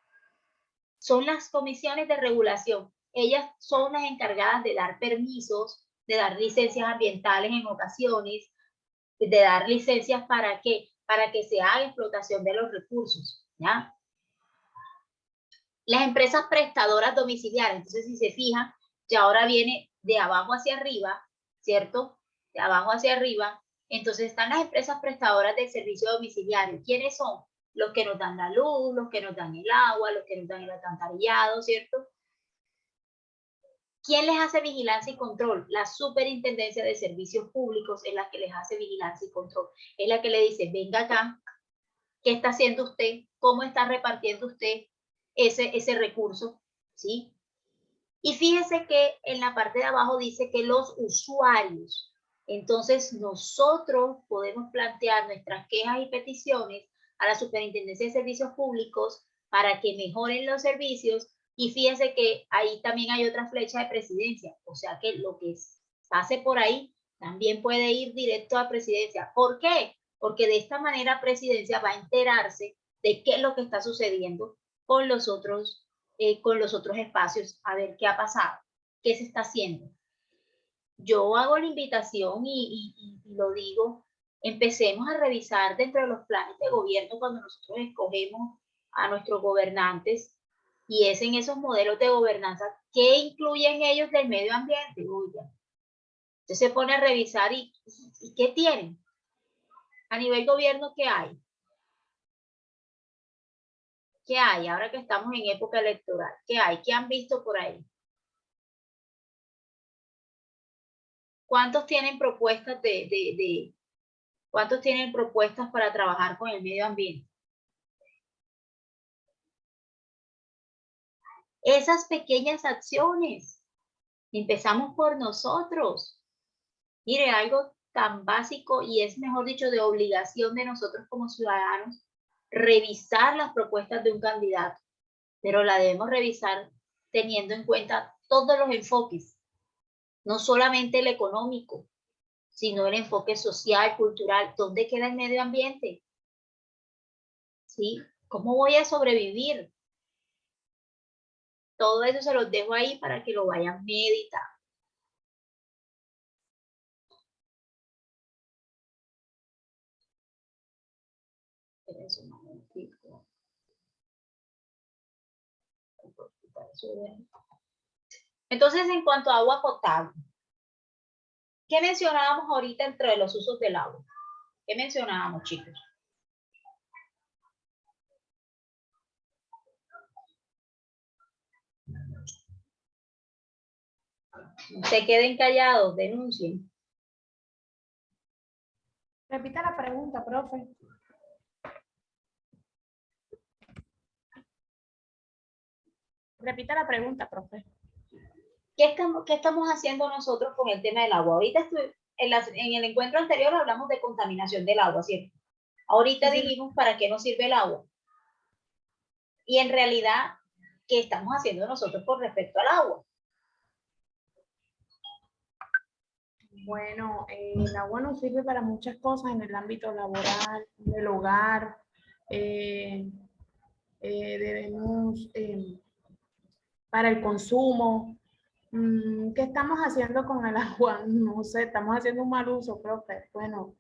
Son las comisiones de regulación. Ellas son las encargadas de dar permisos, de dar licencias ambientales en ocasiones, de dar licencias ¿para qué? Para que se haga explotación de los recursos, ¿ya? Las empresas prestadoras domiciliarias, entonces si se fijan, ya ahora viene de abajo hacia arriba, ¿cierto? De abajo hacia arriba. Entonces están las empresas prestadoras del servicio domiciliario. ¿Quiénes son? Los que nos dan la luz, los que nos dan el agua, los que nos dan el alcantarillado, ¿cierto? ¿Quién les hace vigilancia y control? La Superintendencia de Servicios Públicos es la que les hace vigilancia y control. Es la que le dice, venga acá, ¿qué está haciendo usted? ¿Cómo está repartiendo usted ese recurso? ¿Sí? Y fíjese que en la parte de abajo dice que los usuarios. Entonces, nosotros podemos plantear nuestras quejas y peticiones a la Superintendencia de Servicios Públicos para que mejoren los servicios. Y fíjense que ahí también hay otra flecha de presidencia. O sea que lo que pase por ahí también puede ir directo a presidencia. ¿Por qué? Porque de esta manera presidencia va a enterarse de qué es lo que está sucediendo con los otros espacios, a ver qué ha pasado, qué se está haciendo. Yo hago la invitación y lo digo, empecemos a revisar dentro de los planes de gobierno cuando nosotros escogemos a nuestros gobernantes, y es en esos modelos de gobernanza que incluyen ellos del medio ambiente. Oiga, usted se pone a revisar y ¿qué tienen? A nivel gobierno, ¿qué hay? ¿Qué hay ahora que estamos en época electoral? ¿Qué hay? ¿Qué han visto por ahí? ¿Cuántos tienen propuestas cuántos tienen propuestas para trabajar con el medio ambiente? Esas pequeñas acciones. Empezamos por nosotros. Mire, algo tan básico y es, mejor dicho, de obligación de nosotros como ciudadanos, revisar las propuestas de un candidato, pero la debemos revisar teniendo en cuenta todos los enfoques, no solamente el económico, sino el enfoque social, cultural. ¿Dónde queda el medio ambiente? ¿Sí? ¿Cómo voy a sobrevivir? Todo eso se los dejo ahí para que lo vayan meditando. Espérense un momentico. Entonces, en cuanto a agua potable, ¿qué mencionábamos ahorita entre los usos del agua? ¿Qué mencionábamos, chicos? No se queden callados, denuncien. Repita la pregunta, profe. Repita la pregunta, profe. ¿Qué estamos haciendo nosotros con el tema del agua? Ahorita en el encuentro anterior hablamos de contaminación del agua, ¿cierto? Ahorita Sí. dijimos para qué nos sirve el agua. Y en realidad, ¿qué estamos haciendo nosotros con respecto al agua? Bueno, el agua nos sirve para muchas cosas en el ámbito laboral, del hogar. Debemos, para el consumo. ¿Qué estamos haciendo con el agua? No sé, estamos haciendo un mal uso, profe. Bueno,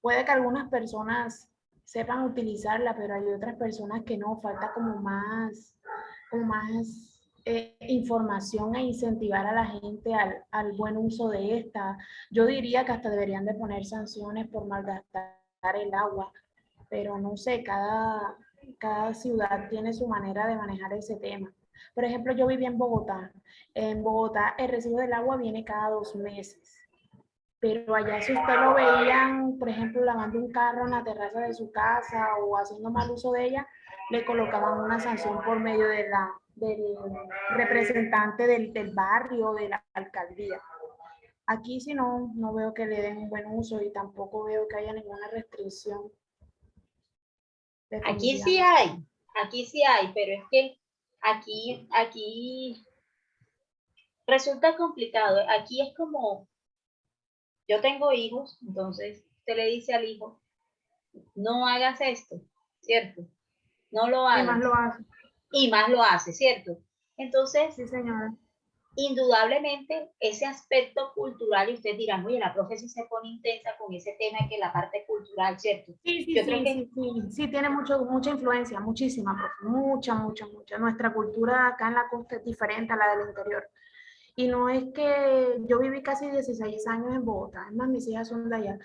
puede que algunas personas sepan utilizarla, pero hay otras personas que no, falta como más información e incentivar a la gente al buen uso de esta. Yo diría que hasta deberían de poner sanciones por malgastar el agua, pero no sé, cada ciudad tiene su manera de manejar ese tema. Por ejemplo, yo viví en Bogotá. En Bogotá el recibo del agua viene cada 2 meses. Pero allá si usted lo veían, por ejemplo, lavando un carro en la terraza de su casa o haciendo mal uso de ella, le colocaban una sanción por medio del representante del barrio, de la alcaldía. Aquí sí no veo que le den un buen uso y tampoco veo que haya ninguna restricción. Aquí sí hay, pero es que aquí resulta complicado. Aquí es como, yo tengo hijos, entonces usted le dice al hijo, no hagas esto, ¿cierto? No lo Y hagas. más lo hace. Y más lo hace, ¿cierto? Entonces, Sí, señora. indudablemente, ese aspecto cultural, y ustedes dirán, oye, la profe sí se pone intensa con ese tema que la parte cultural, ¿cierto? Sí, Yo creo que sí, tiene mucha influencia, muchísima, profe, mucha. Nuestra cultura acá en la costa es diferente a la del interior. Y no es que yo viví casi 16 años en Bogotá, es más, mis hijas son de allá.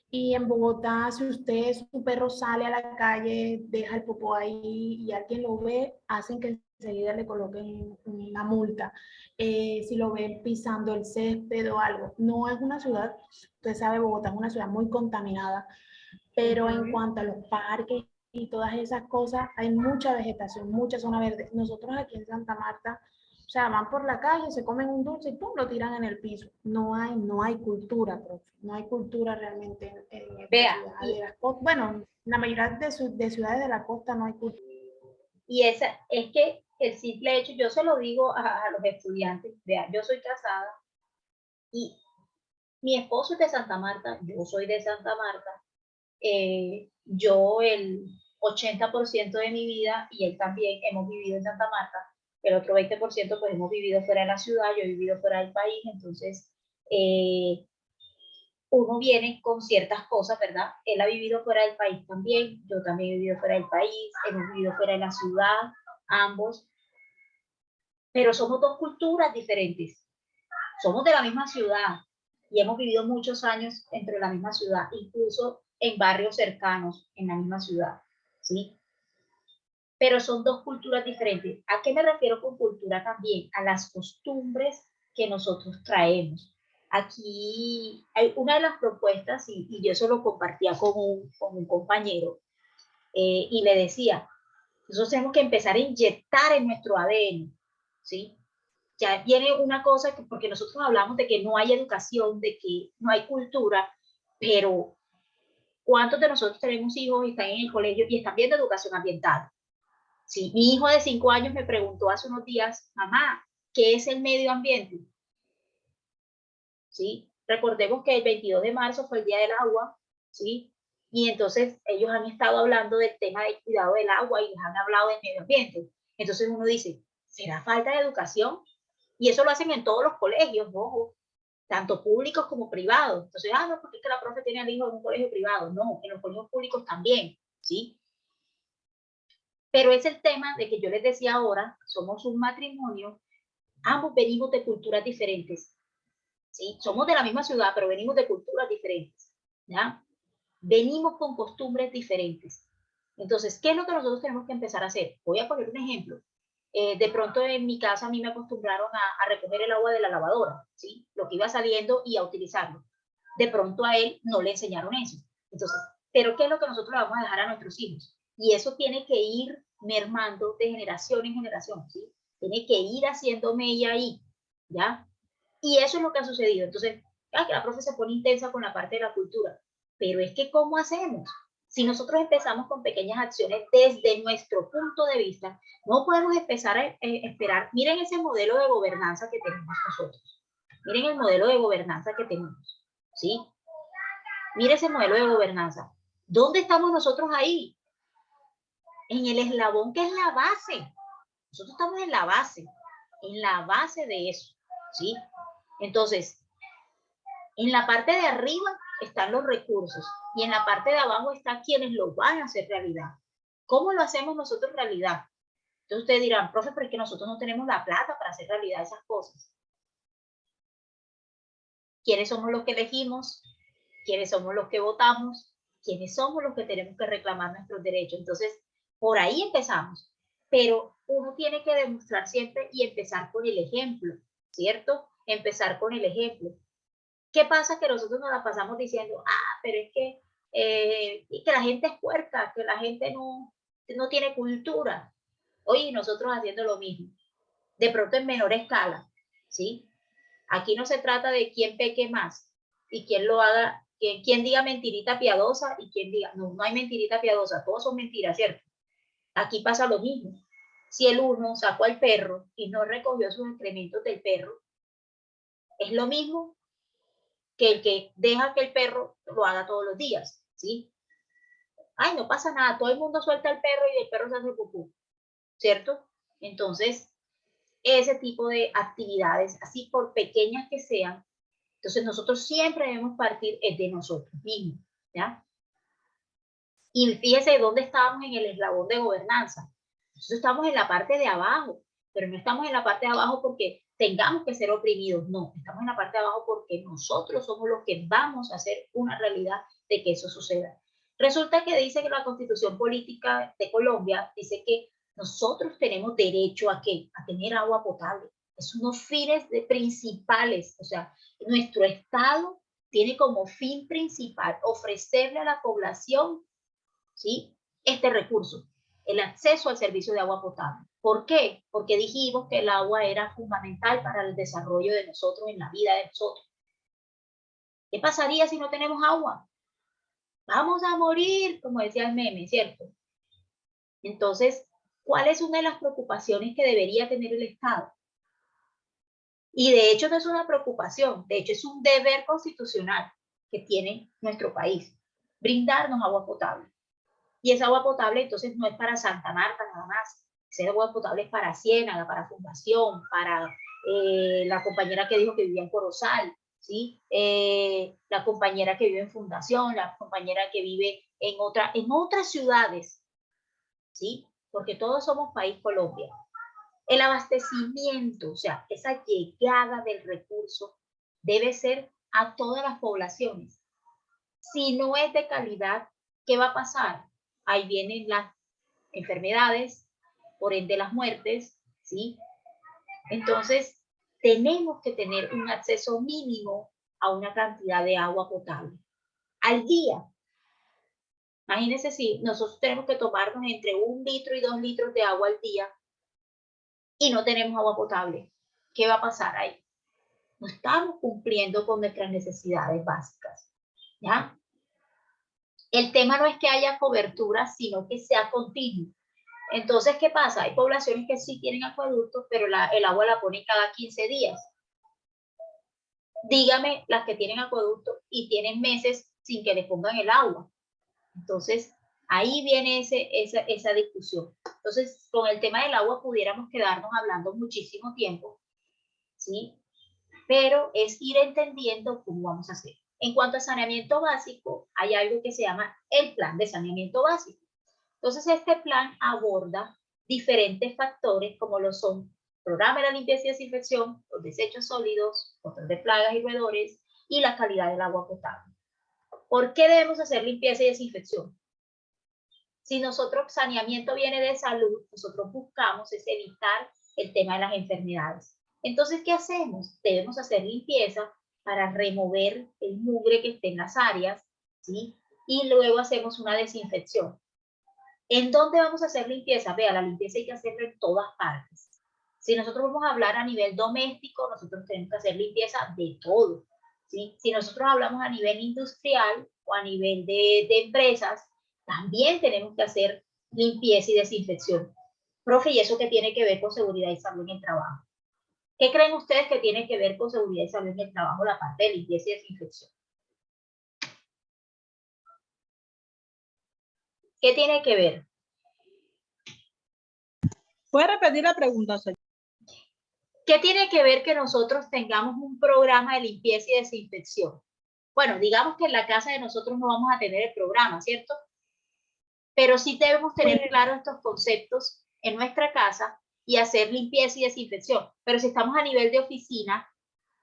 Y en Bogotá, si usted, su perro sale a la calle, deja el popó ahí y alguien lo ve, hacen que enseguida le coloquen una multa. Si lo ven pisando el césped o algo. No es una ciudad, usted sabe, Bogotá es una ciudad muy contaminada, pero en cuanto a los parques y todas esas cosas, hay mucha vegetación, mucha zona verde. Nosotros aquí en Santa Marta, o sea, van por la calle, se comen un dulce y ¡pum!, lo tiran en el piso. No hay cultura, profe. No hay cultura realmente en esta vea, ciudad de las costas. Bueno, en la mayoría de ciudades de la costa no hay cultura. y esa es que el simple hecho, yo se lo digo a los estudiantes, vea, yo soy casada y mi esposo es de Santa Marta, yo soy de Santa Marta, yo el 80% de mi vida y él también hemos vivido en Santa Marta, el otro 20% pues hemos vivido fuera de la ciudad, yo he vivido fuera del país, entonces uno viene con ciertas cosas, ¿verdad? Él ha vivido fuera del país también, yo también he vivido fuera del país, hemos vivido fuera de la ciudad, ambos, pero somos dos culturas diferentes, somos de la misma ciudad y hemos vivido muchos años entre la misma ciudad, incluso en barrios cercanos en la misma ciudad, ¿sí? Pero son dos culturas diferentes. ¿A qué me refiero con cultura también? A las costumbres que nosotros traemos. Aquí hay una de las propuestas, y yo eso lo compartía con un compañero, y le decía, nosotros tenemos que empezar a inyectar en nuestro ADN, ¿sí? Ya viene una cosa, que, porque nosotros hablamos de que no hay educación, de que no hay cultura, pero ¿cuántos de nosotros tenemos hijos y están en el colegio y están viendo educación ambiental? Sí, mi hijo de 5 años me preguntó hace unos días, mamá, ¿qué es el medio ambiente? ¿Sí? Recordemos que el 22 de marzo fue el Día del Agua, ¿sí? Y entonces ellos han estado hablando del tema del cuidado del agua y les han hablado del medio ambiente. Entonces uno dice, ¿será falta de educación? Y eso lo hacen en todos los colegios, ojo, tanto públicos como privados. Entonces, no, porque es que la profe tiene al hijo en un colegio privado. No, en los colegios públicos también, ¿sí? Pero es el tema de que yo les decía ahora, somos un matrimonio, ambos venimos de culturas diferentes, ¿sí? Somos de la misma ciudad, pero venimos de culturas diferentes, ¿ya? Venimos con costumbres diferentes. Entonces, ¿qué es lo que nosotros tenemos que empezar a hacer? Voy a poner un ejemplo. De pronto en mi casa a mí me acostumbraron a recoger el agua de la lavadora, ¿sí? Lo que iba saliendo y a utilizarlo. De pronto a él no le enseñaron eso. Entonces, ¿pero qué es lo que nosotros le vamos a dejar a nuestros hijos? Y eso tiene que ir mermando de generación en generación, ¿sí? Tiene que ir haciendo mella ahí, ¿ya? Y eso es lo que ha sucedido. Entonces, que la profe se pone intensa con la parte de la cultura, pero es que ¿cómo hacemos? Si nosotros empezamos con pequeñas acciones desde nuestro punto de vista, no podemos empezar a esperar. Miren ese modelo de gobernanza que tenemos nosotros. Miren el modelo de gobernanza que tenemos, ¿sí? Miren ese modelo de gobernanza. ¿Dónde estamos nosotros ahí? En el eslabón que es la base. Nosotros estamos en la base de eso, ¿sí? Entonces, en la parte de arriba están los recursos y en la parte de abajo están quienes lo van a hacer realidad. ¿Cómo lo hacemos nosotros realidad? Entonces ustedes dirán, profe, pero es que nosotros no tenemos la plata para hacer realidad esas cosas. ¿Quiénes somos los que elegimos? ¿Quiénes somos los que votamos? ¿Quiénes somos los que tenemos que reclamar nuestros derechos? Entonces, por ahí empezamos. Pero uno tiene que demostrar siempre y empezar con el ejemplo, ¿cierto? Empezar con el ejemplo. ¿Qué pasa? Que nosotros nos la pasamos diciendo, pero es que la gente es puerca, que la gente no tiene cultura. Oye, nosotros haciendo lo mismo, de pronto en menor escala, ¿sí? Aquí no se trata de quién peque más y quién lo haga, quién diga mentirita piadosa y quién diga, no hay mentirita piadosa, todos son mentiras, ¿cierto? Aquí pasa lo mismo. Si el uno sacó al perro y no recogió sus excrementos del perro, es lo mismo que el que deja que el perro lo haga todos los días, ¿sí? Ay, no pasa nada, todo el mundo suelta al perro y el perro se hace pupú, ¿cierto? Entonces, ese tipo de actividades, así por pequeñas que sean, entonces nosotros siempre debemos partir de nosotros mismos, ¿ya? Y fíjese dónde estábamos en el eslabón de gobernanza. Nosotros estamos en la parte de abajo, pero no estamos en la parte de abajo porque tengamos que ser oprimidos, no, estamos en la parte de abajo porque nosotros somos los que vamos a hacer una realidad de que eso suceda. Resulta que dice que la Constitución Política de Colombia dice que nosotros tenemos derecho a ¿qué? A tener agua potable. Es unos fines principales, o sea, nuestro Estado tiene como fin principal ofrecerle a la población, ¿sí?, este recurso, el acceso al servicio de agua potable. ¿Por qué? Porque dijimos que el agua era fundamental para el desarrollo de nosotros, en la vida de nosotros. ¿Qué pasaría si no tenemos agua? Vamos a morir, como decía el meme, ¿cierto? Entonces, ¿cuál es una de las preocupaciones que debería tener el Estado? Y de hecho no es una preocupación, de hecho es un deber constitucional que tiene nuestro país, brindarnos agua potable. Y esa agua potable entonces no es para Santa Marta nada más, esa agua potable es para Ciénaga, para Fundación, para la compañera que dijo que vivía en Corozal, ¿sí? La compañera que vive en Fundación, la compañera que vive en otras ciudades, ¿sí? Porque todos somos país Colombia. El abastecimiento, o sea, esa llegada del recurso debe ser a todas las poblaciones. Si no es de calidad, ¿qué va a pasar? Ahí vienen las enfermedades, por ende las muertes, ¿sí? Entonces, tenemos que tener un acceso mínimo a una cantidad de agua potable al día. Imagínense si nosotros tenemos que tomarnos entre 1 litro y 2 litros de agua al día y no tenemos agua potable. ¿Qué va a pasar ahí? No estamos cumpliendo con nuestras necesidades básicas, ¿ya? El tema no es que haya cobertura, sino que sea continuo. Entonces, ¿qué pasa? Hay poblaciones que sí tienen acueductos, pero el agua la ponen cada 15 días. Dígame las que tienen acueductos y tienen meses sin que les pongan el agua. Entonces, ahí viene esa discusión. Entonces, con el tema del agua pudiéramos quedarnos hablando muchísimo tiempo, ¿sí? Pero es ir entendiendo cómo vamos a hacer. En cuanto a saneamiento básico, hay algo que se llama el plan de saneamiento básico. Entonces, este plan aborda diferentes factores como lo son programa de la limpieza y desinfección, los desechos sólidos, control de plagas y roedores y la calidad del agua potable. ¿Por qué debemos hacer limpieza y desinfección? Si nosotros, saneamiento viene de salud, nosotros buscamos es evitar el tema de las enfermedades. Entonces, ¿qué hacemos? Debemos hacer limpieza para remover el mugre que esté en las áreas, ¿sí? Y luego hacemos una desinfección. ¿En dónde vamos a hacer limpieza? Vea, la limpieza hay que hacerla en todas partes. Si nosotros vamos a hablar a nivel doméstico, nosotros tenemos que hacer limpieza de todo, ¿sí? Si nosotros hablamos a nivel industrial o a nivel de empresas, también tenemos que hacer limpieza y desinfección. Profe, ¿y eso qué tiene que ver con seguridad y salud en el trabajo? ¿Qué creen ustedes que tiene que ver con seguridad y salud en el trabajo, la parte de limpieza y desinfección? ¿Qué tiene que ver? ¿Puede repetir la pregunta, señor? ¿Qué tiene que ver que nosotros tengamos un programa de limpieza y desinfección? Bueno, digamos que en la casa de nosotros no vamos a tener el programa, ¿cierto? Pero sí debemos tener claros estos conceptos en nuestra casa y hacer limpieza y desinfección. Pero si estamos a nivel de oficina,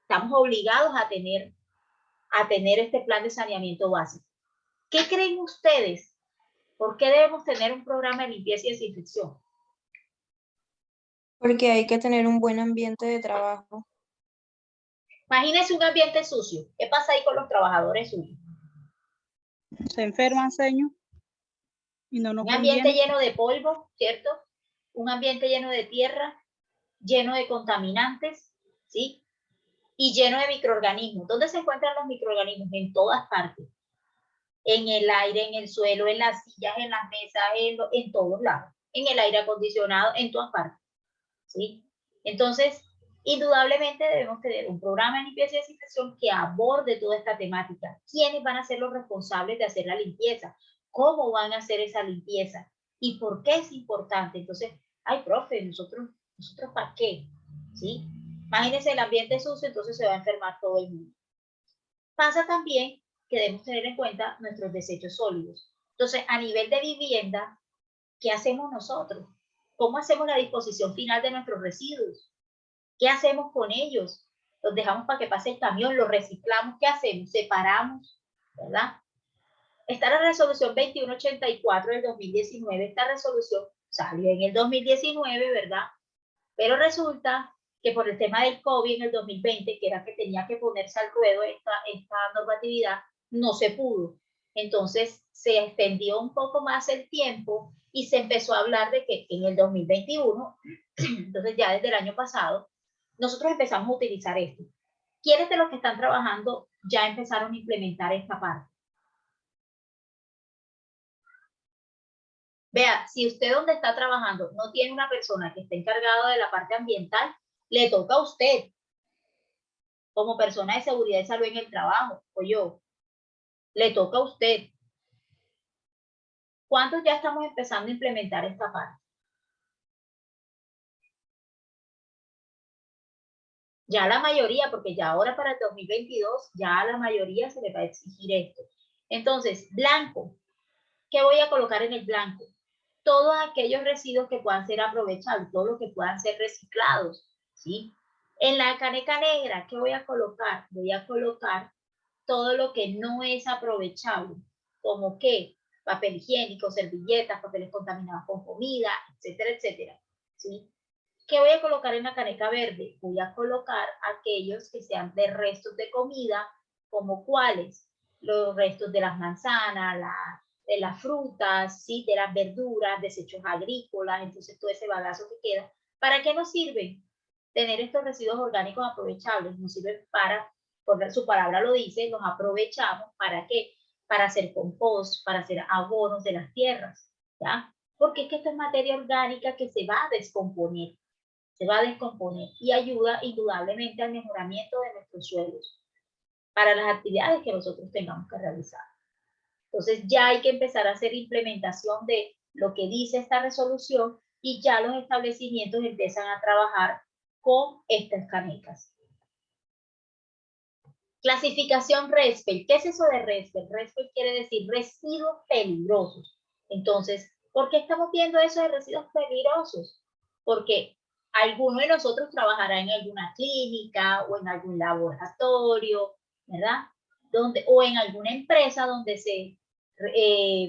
estamos obligados a tener este plan de saneamiento básico. ¿Qué creen ustedes? ¿Por qué debemos tener un programa de limpieza y desinfección? Porque hay que tener un buen ambiente de trabajo. Imagínense un ambiente sucio. ¿Qué pasa ahí con los trabajadores suyos? Se enferman, señor. Y no nos Un ambiente conviene. lleno de polvo, ¿cierto? Un ambiente lleno de tierra, lleno de contaminantes, ¿sí? Y lleno de microorganismos. ¿Dónde se encuentran los microorganismos? En todas partes. En el aire, en el suelo, en las sillas, en las mesas, en todos lados. En el aire acondicionado, en todas partes, ¿sí? Entonces, indudablemente debemos tener un programa de limpieza y desinfección que aborde toda esta temática. ¿Quiénes van a ser los responsables de hacer la limpieza? ¿Cómo van a hacer esa limpieza? ¿Y por qué es importante? Entonces, ay, profe, ¿nosotros para qué? ¿Sí? Imagínense el ambiente sucio, entonces se va a enfermar todo el mundo. Pasa también que debemos tener en cuenta nuestros desechos sólidos. Entonces, a nivel de vivienda, ¿qué hacemos nosotros? ¿Cómo hacemos la disposición final de nuestros residuos? ¿Qué hacemos con ellos? ¿Los dejamos para que pase el camión? ¿Los reciclamos? ¿Qué hacemos? ¿Separamos? ¿Verdad? Está la resolución 2184 del 2019. Esta resolución salió en el 2019, ¿verdad? Pero resulta que por el tema del COVID en el 2020, que era que tenía que ponerse al ruedo esta normatividad, no se pudo. Entonces se extendió un poco más el tiempo y se empezó a hablar de que en el 2021, entonces ya desde el año pasado, nosotros empezamos a utilizar esto. ¿Quiénes de los que están trabajando ya empezaron a implementar esta parte? Vea, si usted donde está trabajando no tiene una persona que esté encargada de la parte ambiental, le toca a usted, como persona de seguridad y salud en el trabajo, o yo, le toca a usted. ¿Cuántos ya estamos empezando a implementar esta parte? Ya la mayoría, porque ya ahora para el 2022, ya a la mayoría se le va a exigir esto. Entonces, blanco. ¿Qué voy a colocar en el blanco? Todos aquellos residuos que puedan ser aprovechados, todos los que puedan ser reciclados, ¿sí? En la caneca negra, ¿qué voy a colocar? Voy a colocar todo lo que no es aprovechable, como que papel higiénico, servilletas, papeles contaminados con comida, etcétera, etcétera, ¿sí? ¿Qué voy a colocar en la caneca verde? Voy a colocar aquellos que sean de restos de comida, como cuáles, los restos de las manzanas, de las frutas, ¿sí? De las verduras, desechos agrícolas, entonces todo ese bagazo que queda. ¿Para qué nos sirve tener estos residuos orgánicos aprovechables? Nos sirven para, por su palabra lo dice, los aprovechamos, ¿para qué? Para hacer compost, para hacer abonos de las tierras, ¿ya? Porque es que esta es materia orgánica que se va a descomponer, y ayuda indudablemente al mejoramiento de nuestros suelos para las actividades que nosotros tengamos que realizar. Entonces ya hay que empezar a hacer implementación de lo que dice esta resolución y ya los establecimientos empiezan a trabajar con estas canecas. Clasificación RESPEL. ¿Qué es eso de RESPEL? RESPEL quiere decir residuos peligrosos. Entonces, ¿por qué estamos viendo eso de residuos peligrosos? Porque alguno de nosotros trabajará en alguna clínica o en algún laboratorio, ¿verdad? O en alguna empresa donde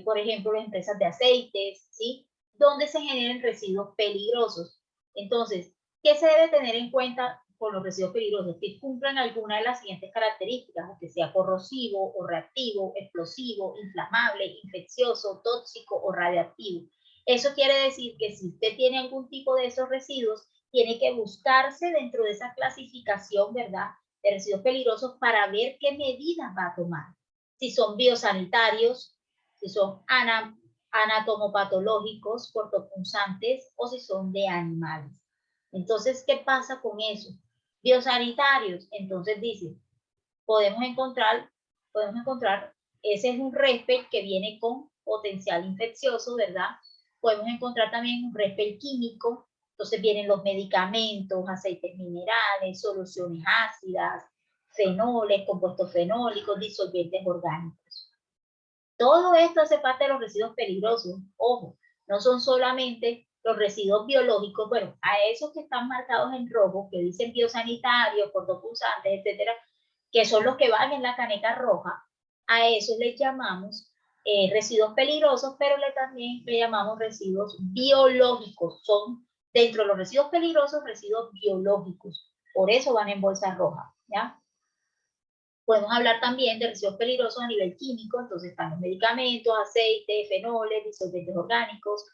por ejemplo, las empresas de aceites, ¿sí? Donde se generen residuos peligrosos. Entonces, ¿qué se debe tener en cuenta con los residuos peligrosos? Que cumplan alguna de las siguientes características, que sea corrosivo o reactivo, explosivo, inflamable, infeccioso, tóxico o radiactivo. Eso quiere decir que si usted tiene algún tipo de esos residuos, tiene que buscarse dentro de esa clasificación, ¿verdad? de residuos peligrosos para ver qué medidas va a tomar. Si son biosanitarios, si son anatomopatológicos, cortopunzantes o si son de animales. Entonces, ¿qué pasa con eso? Biosanitarios, entonces dice, podemos encontrar, ese es un réspel que viene con potencial infeccioso, ¿verdad? Podemos encontrar también un réspel químico, entonces vienen los medicamentos, aceites minerales, soluciones ácidas, fenoles, compuestos fenólicos, disolventes orgánicos. Todo esto hace parte de los residuos peligrosos. Ojo, no son solamente los residuos biológicos, bueno, a esos que están marcados en rojo, que dicen biosanitarios, cortopunzantes, etcétera, que son los que van en la caneca roja, a esos les llamamos residuos peligrosos, pero también le llamamos residuos biológicos. Son dentro de los residuos peligrosos, residuos biológicos. Por eso van en bolsa roja, ¿ya? Podemos hablar también de residuos peligrosos a nivel químico, entonces están los medicamentos, aceites, fenoles, disolventes orgánicos.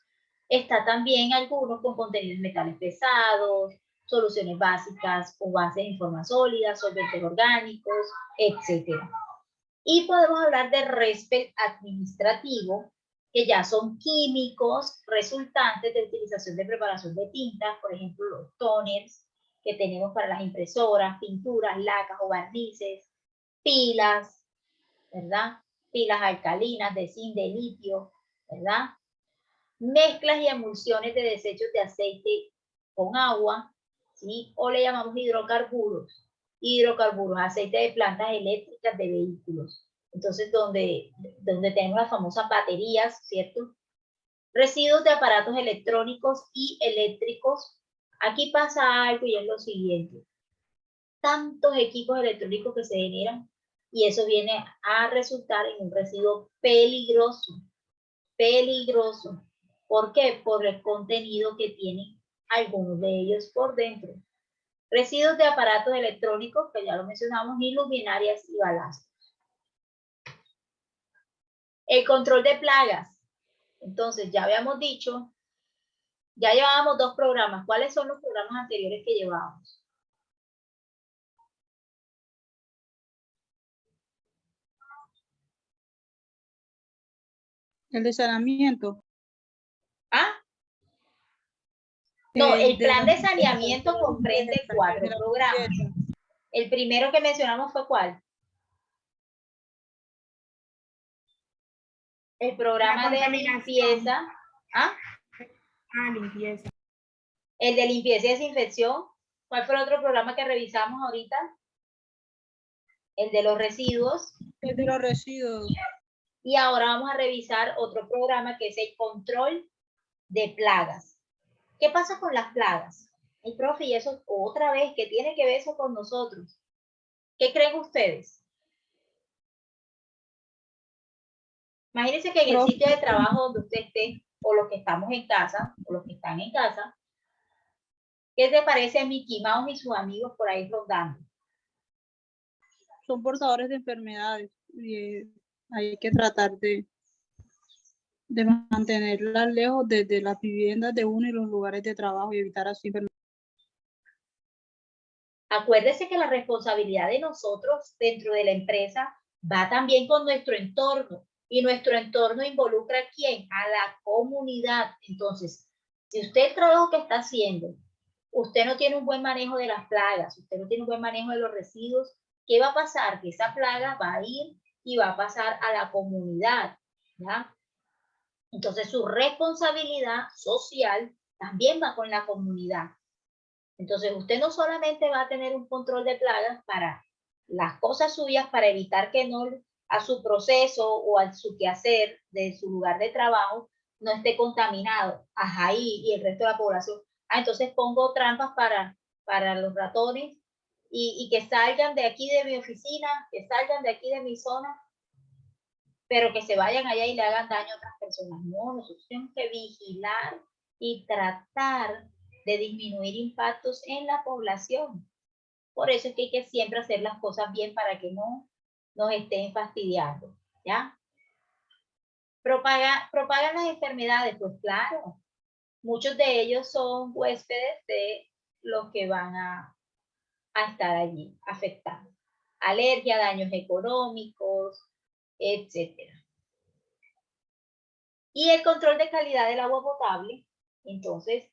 Está también algunos con contenidos metales pesados, soluciones básicas o bases en forma sólida, solventes orgánicos, etc. Y podemos hablar de réspel administrativo, que ya son químicos resultantes de utilización de preparación de tintas, por ejemplo, los toners que tenemos para las impresoras, pinturas, lacas o barnices, pilas, ¿verdad? Pilas alcalinas de zinc, de litio, ¿verdad? Mezclas y emulsiones de desechos de aceite con agua, ¿sí? O le llamamos hidrocarburos. Hidrocarburos, aceite de plantas eléctricas de vehículos. Entonces, donde tenemos las famosas baterías, ¿cierto? Residuos de aparatos electrónicos y eléctricos. Aquí pasa algo y es lo siguiente. Tantos equipos electrónicos que se generan y eso viene a resultar en un residuo peligroso. Peligroso. ¿Por qué? Por el contenido que tienen algunos de ellos por dentro. Residuos de aparatos electrónicos, que ya lo mencionamos, y luminarias y balazos. El control de plagas. Entonces, ya habíamos dicho, ya llevábamos 2 programas. ¿Cuáles son los programas anteriores que llevábamos? El de saneamiento. ¿Ah? No, el de plan de los- saneamiento comprende 4 programas. El primero que mencionamos fue ¿cuál? El programa de limpieza. ¿Ah? Limpieza. El de limpieza y desinfección. ¿Cuál fue el otro programa que revisamos ahorita? El de los residuos. El de los residuos. Y ahora vamos a revisar otro programa que es el control de plagas. ¿Qué pasa con las plagas? El profe, y eso otra vez, ¿qué tiene que ver eso con nosotros? ¿Qué creen ustedes? Imagínense que en el sitio de trabajo donde usted esté, o los que estamos en casa, o los que están en casa, ¿qué te parece a Mickey Mouse y sus amigos por ahí rondando? Son portadores de enfermedades y hay que tratar de mantenerlas lejos de las viviendas de uno y los lugares de trabajo y evitar así enfermedades. Acuérdese que la responsabilidad de nosotros dentro de la empresa va también con nuestro entorno. Y nuestro entorno involucra ¿a quién? A la comunidad. Entonces, si usted el trabajo que está haciendo, usted no tiene un buen manejo de las plagas, usted no tiene un buen manejo de los residuos, ¿qué va a pasar? Que esa plaga va a ir y va a pasar a la comunidad, ¿ya? Entonces, su responsabilidad social también va con la comunidad. Entonces, usted no solamente va a tener un control de plagas para las cosas suyas, para evitar que no a su proceso o a su quehacer de su lugar de trabajo no esté contaminado. Ajá, y el resto de la población. Ah, entonces pongo trampas para los ratones y que salgan de aquí de mi oficina, que salgan de aquí de mi zona, pero que se vayan allá y le hagan daño a otras personas. No, nosotros tenemos que vigilar y tratar de disminuir impactos en la población. Por eso es que hay que siempre hacer las cosas bien para que no nos estén fastidiando, ¿ya? Propagan las enfermedades, pues claro. Muchos de ellos son huéspedes de los que van a a estar allí afectando. Alergia, daños económicos, etcétera. Y el control de calidad del agua potable. Entonces,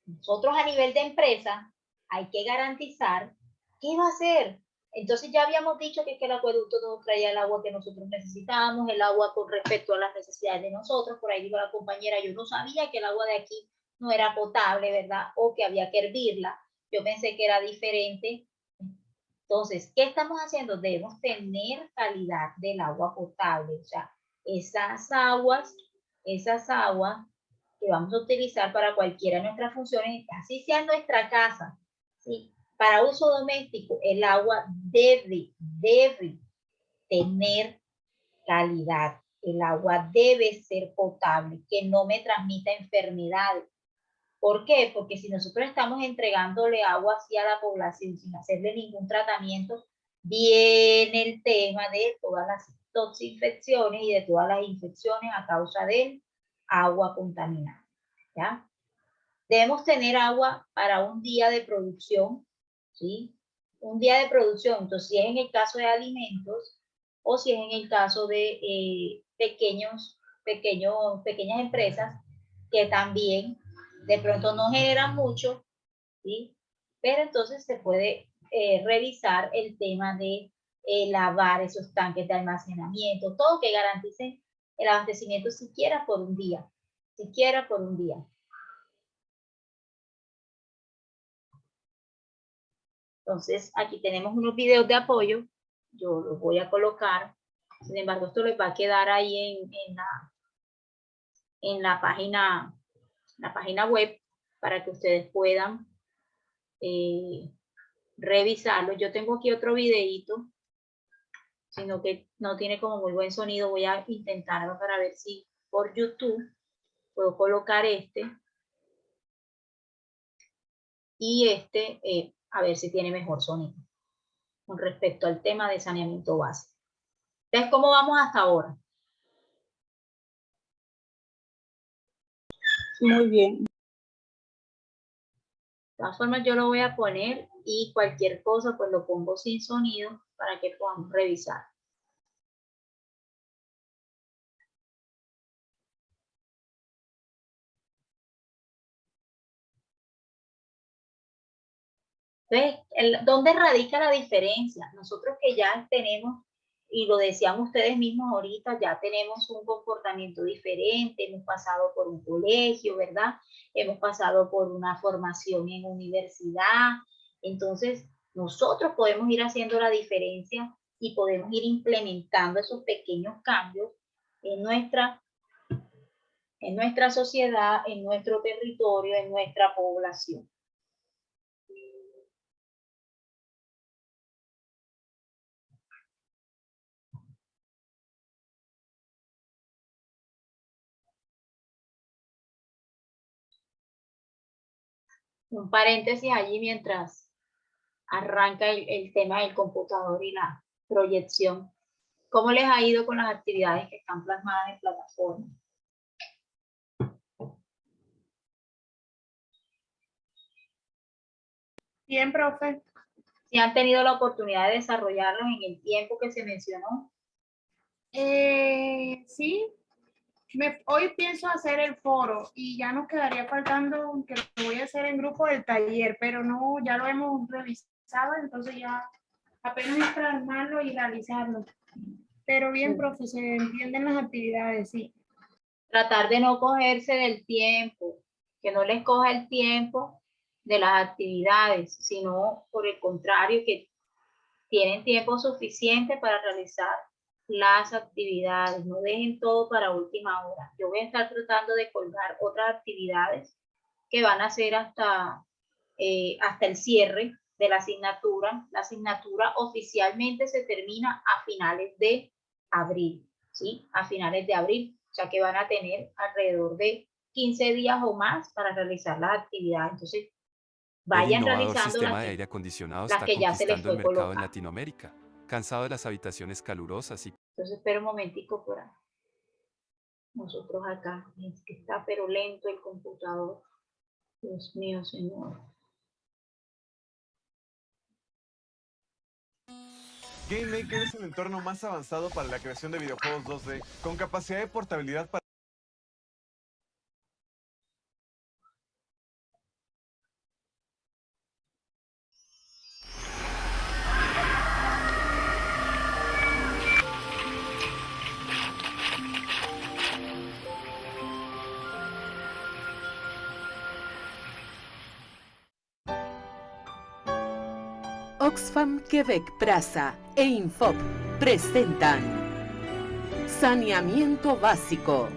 nosotros a nivel de empresa hay que garantizar qué va a hacer. Entonces ya habíamos dicho que el acueducto no traía el agua que nosotros necesitábamos, el agua con respecto a las necesidades de nosotros. Por ahí dijo la compañera, yo no sabía que el agua de aquí no era potable, ¿verdad? O que había que hervirla. Yo pensé que era diferente. Entonces, ¿qué estamos haciendo? Debemos tener calidad del agua potable. O sea, esas aguas que vamos a utilizar para cualquiera de nuestras funciones, así sea en nuestra casa, ¿sí? Para uso doméstico, el agua debe tener calidad. El agua debe ser potable, que no me transmita enfermedades. ¿Por qué? Porque si nosotros estamos entregándole agua así a la población sin hacerle ningún tratamiento, viene el tema de todas las toxinfecciones y de todas las infecciones a causa del agua contaminada. ¿Ya? Debemos tener agua para un día de producción, ¿sí? Un día de producción, entonces si es en el caso de alimentos o si es en el caso de pequeñas empresas que también de pronto no generan mucho, ¿sí? Pero entonces se puede revisar el tema de lavar esos tanques de almacenamiento, todo que garantice el abastecimiento siquiera por un día. Entonces, aquí tenemos unos videos de apoyo. Yo los voy a colocar. Sin embargo, esto les va a quedar ahí en la página web para que ustedes puedan revisarlo. Yo tengo aquí otro videito, sino que no tiene como muy buen sonido. Voy a intentarlo para ver si por YouTube puedo colocar este. Y a ver si tiene mejor sonido con respecto al tema de saneamiento básico. Entonces, ¿cómo vamos hasta ahora? Muy bien. De todas formas, yo lo voy a poner y cualquier cosa, pues lo pongo sin sonido para que podamos revisar. Entonces, ¿dónde radica la diferencia? Nosotros que ya tenemos, y lo decían ustedes mismos ahorita, ya tenemos un comportamiento diferente, hemos pasado por un colegio, ¿verdad? Hemos pasado por una formación en universidad. Entonces, nosotros podemos ir haciendo la diferencia y podemos ir implementando esos pequeños cambios en nuestra sociedad, en nuestro territorio, en nuestra población. Un paréntesis allí mientras arranca el tema del computador y la proyección. ¿Cómo les ha ido con las actividades que están plasmadas en plataforma? Bien, profe. Si han tenido la oportunidad de desarrollarlos en el tiempo que se mencionó. Sí, hoy pienso hacer el foro y ya nos quedaría faltando que lo voy a hacer en grupo del taller, pero no, ya lo hemos revisado, entonces ya apenas es plasmarlo y realizarlo. Pero bien, profe, se entienden las actividades, sí. Tratar de no cogerse del tiempo, que no les coja el tiempo de las actividades, sino por el contrario, que tienen tiempo suficiente para realizar las actividades, no dejen todo para última hora. Yo voy a estar tratando de colgar otras actividades que van a ser hasta el cierre de la asignatura. La asignatura oficialmente se termina a finales de abril, ¿sí? A finales de abril, o sea que van a tener alrededor de 15 días o más para realizar las actividades. Entonces, vayan El innovador realizando sistema de aire acondicionado está que ya se les conquistando el fue mercado en colocando. Latinoamérica. Cansado de las habitaciones calurosas y... Entonces, espera un momentico por ahí. Nosotros acá, es que está pero lento el computador. Dios mío, Señor. GameMaker es el entorno más avanzado para la creación de videojuegos 2D, con capacidad de portabilidad para... Oxfam Quebec Plaza e Infop presentan Saneamiento Básico.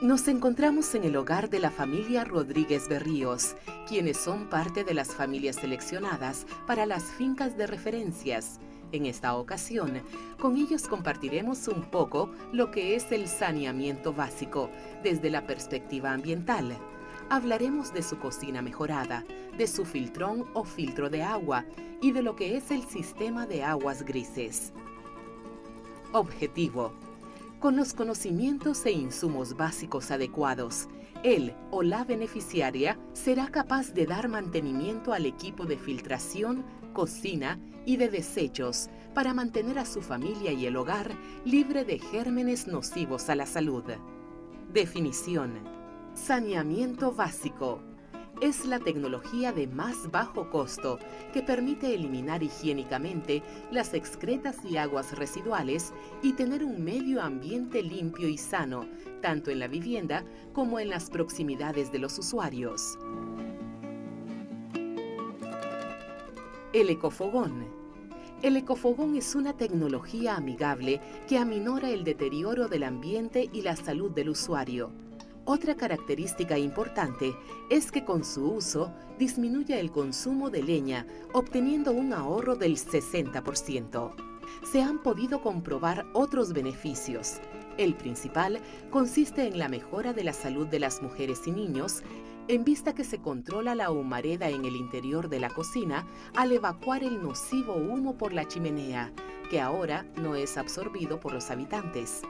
Nos encontramos en el hogar de la familia Rodríguez Berríos, quienes son parte de las familias seleccionadas para las fincas de referencias. En esta ocasión, con ellos compartiremos un poco lo que es el saneamiento básico desde la perspectiva ambiental. Hablaremos de su cocina mejorada, de su filtrón o filtro de agua y de lo que es el sistema de aguas grises. Objetivo: con los conocimientos e insumos básicos adecuados, él o la beneficiaria será capaz de dar mantenimiento al equipo de filtración, cocina y de desechos para mantener a su familia y el hogar libre de gérmenes nocivos a la salud. Definición: saneamiento básico. Es la tecnología de más bajo costo que permite eliminar higiénicamente las excretas y aguas residuales y tener un medio ambiente limpio y sano, tanto en la vivienda como en las proximidades de los usuarios. El ecofogón. El ecofogón es una tecnología amigable que aminora el deterioro del ambiente y la salud del usuario. Otra característica importante es que con su uso disminuye el consumo de leña, obteniendo un ahorro del 60%. Se han podido comprobar otros beneficios. El principal consiste en la mejora de la salud de las mujeres y niños, en vista que se controla la humareda en el interior de la cocina al evacuar el nocivo humo por la chimenea, que ahora no es absorbido por los habitantes.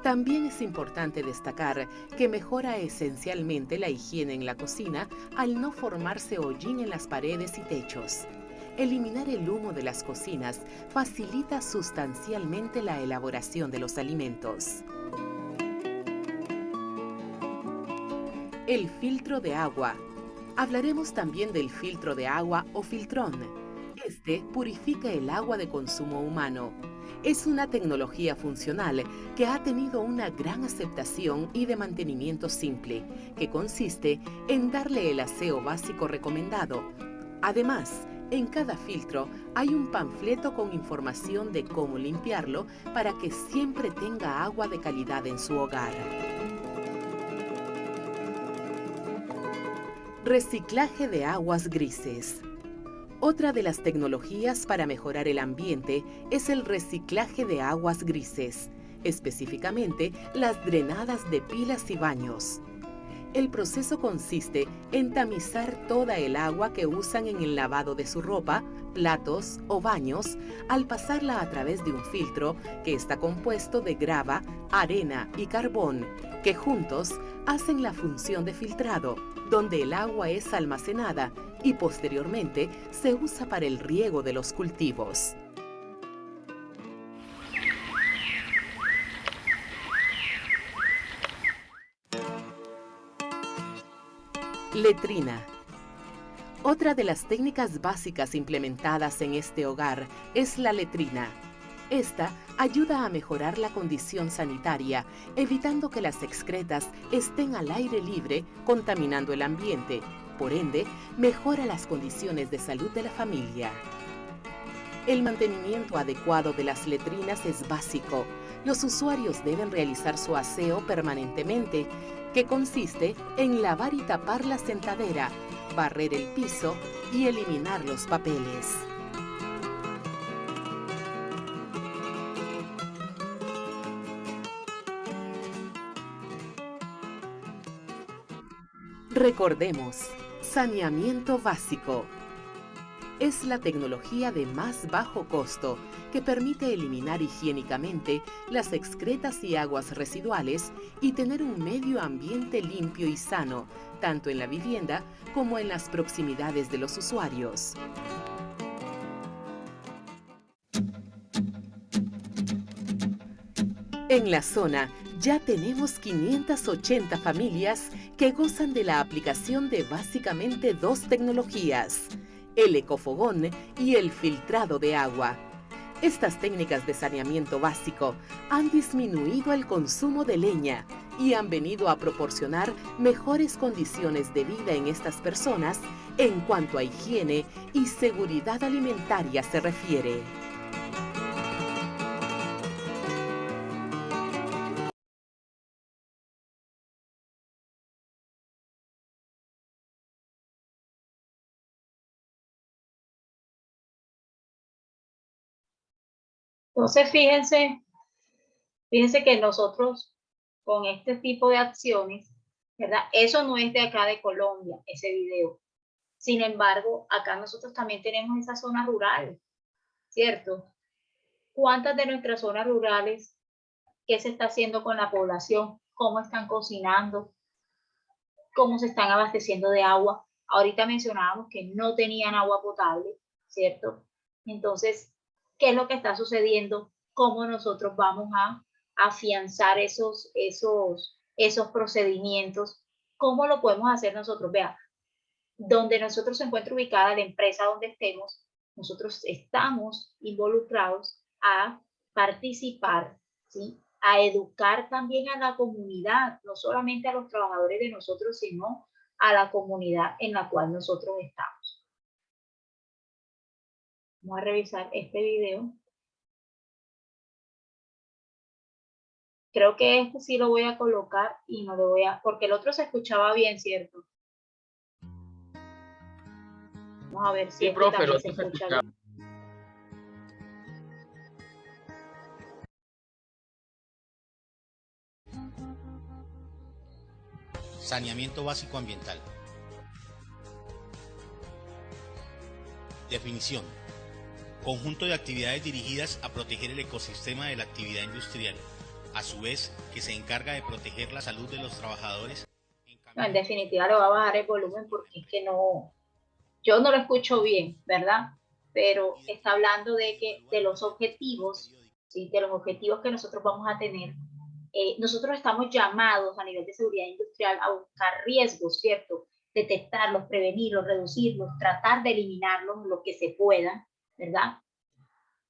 También es importante destacar que mejora esencialmente la higiene en la cocina al no formarse hollín en las paredes y techos. Eliminar el humo de las cocinas facilita sustancialmente la elaboración de los alimentos. El filtro de agua. Hablaremos también del filtro de agua o filtrón. Este purifica el agua de consumo humano. Es una tecnología funcional que ha tenido una gran aceptación y de mantenimiento simple, que consiste en darle el aseo básico recomendado. Además, en cada filtro hay un panfleto con información de cómo limpiarlo para que siempre tenga agua de calidad en su hogar. Reciclaje de aguas grises. Otra de las tecnologías para mejorar el ambiente es el reciclaje de aguas grises, específicamente las drenadas de pilas y baños. El proceso consiste en tamizar toda el agua que usan en el lavado de su ropa, platos o baños, al pasarla a través de un filtro que está compuesto de grava, arena y carbón, que juntos hacen la función de filtrado, donde el agua es almacenada y posteriormente se usa para el riego de los cultivos. Letrina. Otra de las técnicas básicas implementadas en este hogar es la letrina. Esta ayuda a mejorar la condición sanitaria, evitando que las excretas estén al aire libre, contaminando el ambiente. Por ende, mejora las condiciones de salud de la familia. El mantenimiento adecuado de las letrinas es básico. Los usuarios deben realizar su aseo permanentemente, que consiste en lavar y tapar la sentadera, barrer el piso y eliminar los papeles. Recordemos, saneamiento básico. es la tecnología de más bajo costo que permite eliminar higiénicamente las excretas y aguas residuales y tener un medio ambiente limpio y sano, tanto en la vivienda como en las proximidades de los usuarios. En la zona ya tenemos 580 familias que gozan de la aplicación de básicamente dos tecnologías, el ecofogón y el filtrado de agua. Estas técnicas de saneamiento básico han disminuido el consumo de leña y han venido a proporcionar mejores condiciones de vida en estas personas en cuanto a higiene y seguridad alimentaria se refiere. Entonces, fíjense que nosotros con este tipo de acciones, ¿verdad? Eso no es de acá de Colombia, ese video. Sin embargo, acá nosotros también tenemos esa zona rural, ¿cierto? ¿Cuántas de nuestras zonas rurales, qué se está haciendo con la población? ¿Cómo están cocinando? ¿Cómo se están abasteciendo de agua? Ahorita mencionábamos que no tenían agua potable, ¿cierto? Entonces, ¿qué es lo que está sucediendo? ¿Cómo nosotros vamos a afianzar esos procedimientos? ¿Cómo lo podemos hacer nosotros? Vea, donde nosotros se encuentra ubicada la empresa donde estemos, nosotros estamos involucrados a participar, ¿sí? A educar también a la comunidad, no solamente a los trabajadores de nosotros, sino a la comunidad en la cual nosotros estamos. Vamos a revisar este video. Creo que este sí lo voy a colocar y no lo voy a, porque el otro se escuchaba bien, ¿cierto? Vamos a ver si Sí, profe, el otro se escucha escuchaba. bien. Saneamiento básico ambiental. Definición. Conjunto de actividades dirigidas a proteger el ecosistema de la actividad industrial, a su vez que se encarga de proteger la salud de los trabajadores. No, en definitiva le voy a bajar el volumen porque es que no, yo no lo escucho bien, ¿verdad? Pero está hablando de los objetivos, ¿sí? De los objetivos que nosotros vamos a tener. Nosotros estamos llamados a nivel de seguridad industrial a buscar riesgos, ¿cierto? Detectarlos, prevenirlos, reducirlos, tratar de eliminarlos lo que se pueda, ¿verdad?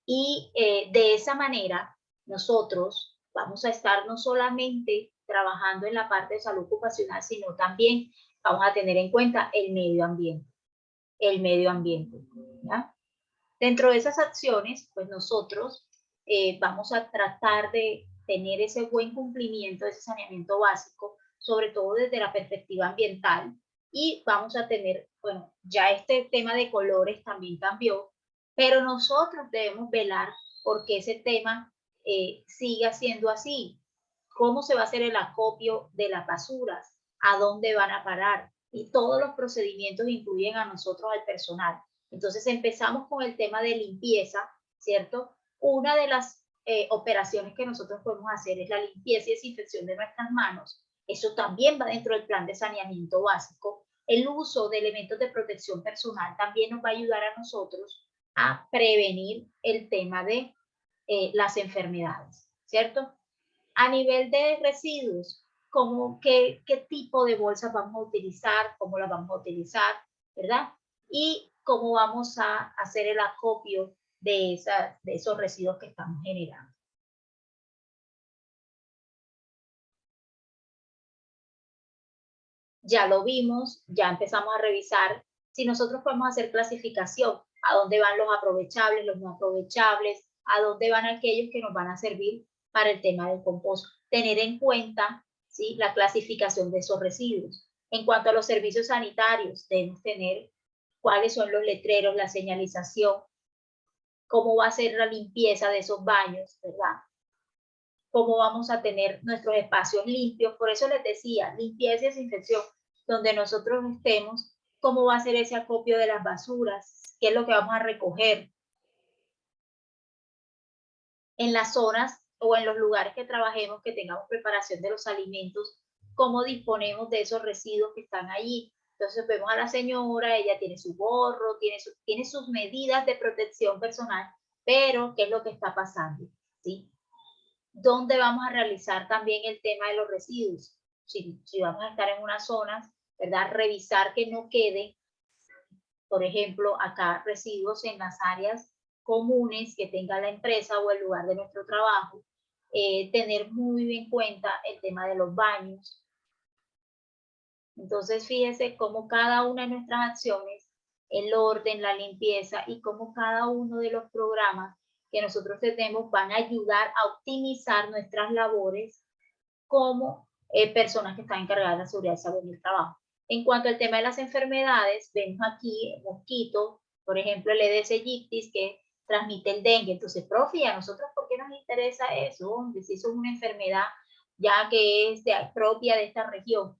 Y de esa manera nosotros vamos a estar no solamente trabajando en la parte de salud ocupacional, sino también vamos a tener en cuenta el medio ambiente. ¿Ya? Dentro de esas acciones, pues nosotros vamos a tratar de tener ese buen cumplimiento de ese saneamiento básico, sobre todo desde la perspectiva ambiental, y vamos a tener, bueno, ya este tema de colores también cambió, pero nosotros debemos velar porque ese tema siga siendo así. ¿Cómo se va a hacer el acopio de las basuras? ¿A dónde van a parar? Y todos los procedimientos incluyen a nosotros, al personal. Entonces empezamos con el tema de limpieza, ¿cierto? Una de las operaciones que nosotros podemos hacer es la limpieza y desinfección de nuestras manos. Eso también va dentro del plan de saneamiento básico. El uso de elementos de protección personal también nos va a ayudar a nosotros a prevenir el tema de las enfermedades, ¿cierto? A nivel de residuos, qué tipo de bolsas vamos a utilizar, cómo las vamos a utilizar, ¿verdad? Y cómo vamos a hacer el acopio de esos residuos que estamos generando. Ya lo vimos, ya empezamos a revisar si nosotros podemos hacer clasificación, a dónde van los aprovechables, los no aprovechables, a dónde van aquellos que nos van a servir para el tema del compost. Tener en cuenta, ¿sí?, la clasificación de esos residuos. En cuanto a los servicios sanitarios, debemos tener cuáles son los letreros, la señalización, cómo va a ser la limpieza de esos baños, ¿verdad? Cómo vamos a tener nuestros espacios limpios. Por eso les decía, limpieza y desinfección. Donde nosotros estemos, cómo va a ser ese acopio de las basuras, qué es lo que vamos a recoger. En las zonas o en los lugares que trabajemos, que tengamos preparación de los alimentos, cómo disponemos de esos residuos que están allí. Entonces vemos a la señora, ella tiene su gorro, tiene sus medidas de protección personal, pero ¿qué es lo que está pasando? ¿Sí? ¿Dónde vamos a realizar también el tema de los residuos? Si vamos a estar en unas zonas, ¿verdad? Revisar que no quede, por ejemplo, acá residuos en las áreas comunes que tenga la empresa o el lugar de nuestro trabajo. Tener muy en cuenta el tema de los baños. Entonces, fíjese cómo cada una de nuestras acciones, el orden, la limpieza y cómo cada uno de los programas que nosotros tenemos van a ayudar a optimizar nuestras labores como personas que están encargadas de la seguridad y salud en el trabajo. En cuanto al tema de las enfermedades, vemos aquí el mosquito, por ejemplo, el Aedes aegypti, que transmite el dengue. Entonces, profe, ¿a nosotros por qué nos interesa eso? Si eso es una enfermedad ya que es propia de esta región.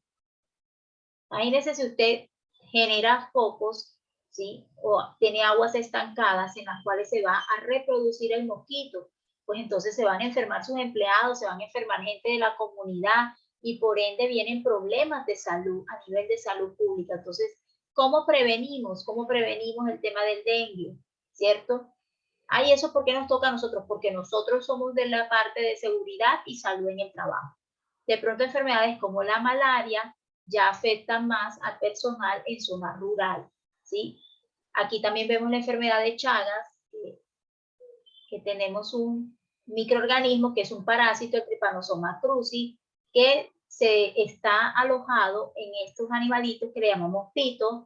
Imagínese si usted genera focos, ¿sí? O tiene aguas estancadas en las cuales se va a reproducir el mosquito, pues entonces se van a enfermar sus empleados, se van a enfermar gente de la comunidad y por ende vienen problemas de salud a nivel de salud pública. Entonces, ¿cómo prevenimos? ¿Cómo prevenimos el tema del dengue? ¿Cierto? ¿Y eso por qué nos toca a nosotros? Porque nosotros somos de la parte de seguridad y salud en el trabajo. De pronto enfermedades como la malaria ya afectan más al personal en zona rural, ¿sí? Aquí también vemos la enfermedad de Chagas, que tenemos un microorganismo que es un parásito, el Trypanosoma cruzi, que se está alojado en estos animalitos que le llamamos pitos,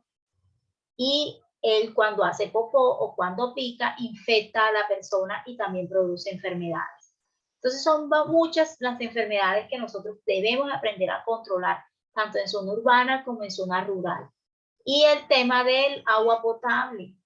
y él cuando hace popó o cuando pica infecta a la persona y también produce enfermedades. Entonces son muchas las enfermedades que nosotros debemos aprender a controlar, tanto en zona urbana como en zona rural. Y el tema del agua potable,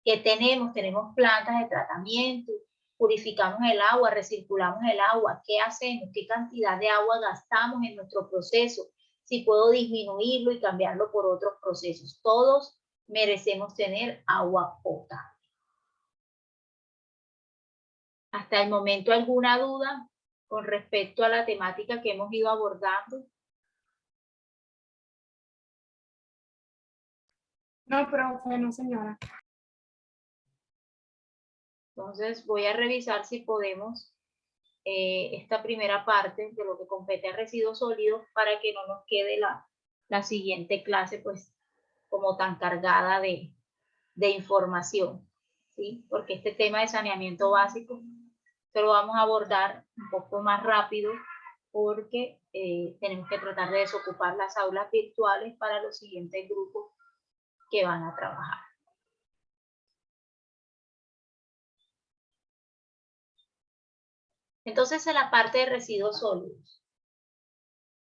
que tenemos plantas de tratamiento, purificamos el agua, recirculamos el agua, ¿qué hacemos? ¿Qué cantidad de agua gastamos en nuestro proceso? Si puedo disminuirlo y cambiarlo por otros procesos. Todos merecemos tener agua potable. Hasta el momento, ¿alguna duda con respecto a la temática que hemos ido abordando? No, profe, no, señora. Entonces voy a revisar si podemos esta primera parte de lo que compete a residuos sólidos para que no nos quede la siguiente clase pues como tan cargada de información, ¿sí? Porque este tema de saneamiento básico se lo vamos a abordar un poco más rápido porque tenemos que tratar de desocupar las aulas virtuales para los siguientes grupos que van a trabajar. Entonces, en la parte de residuos sólidos.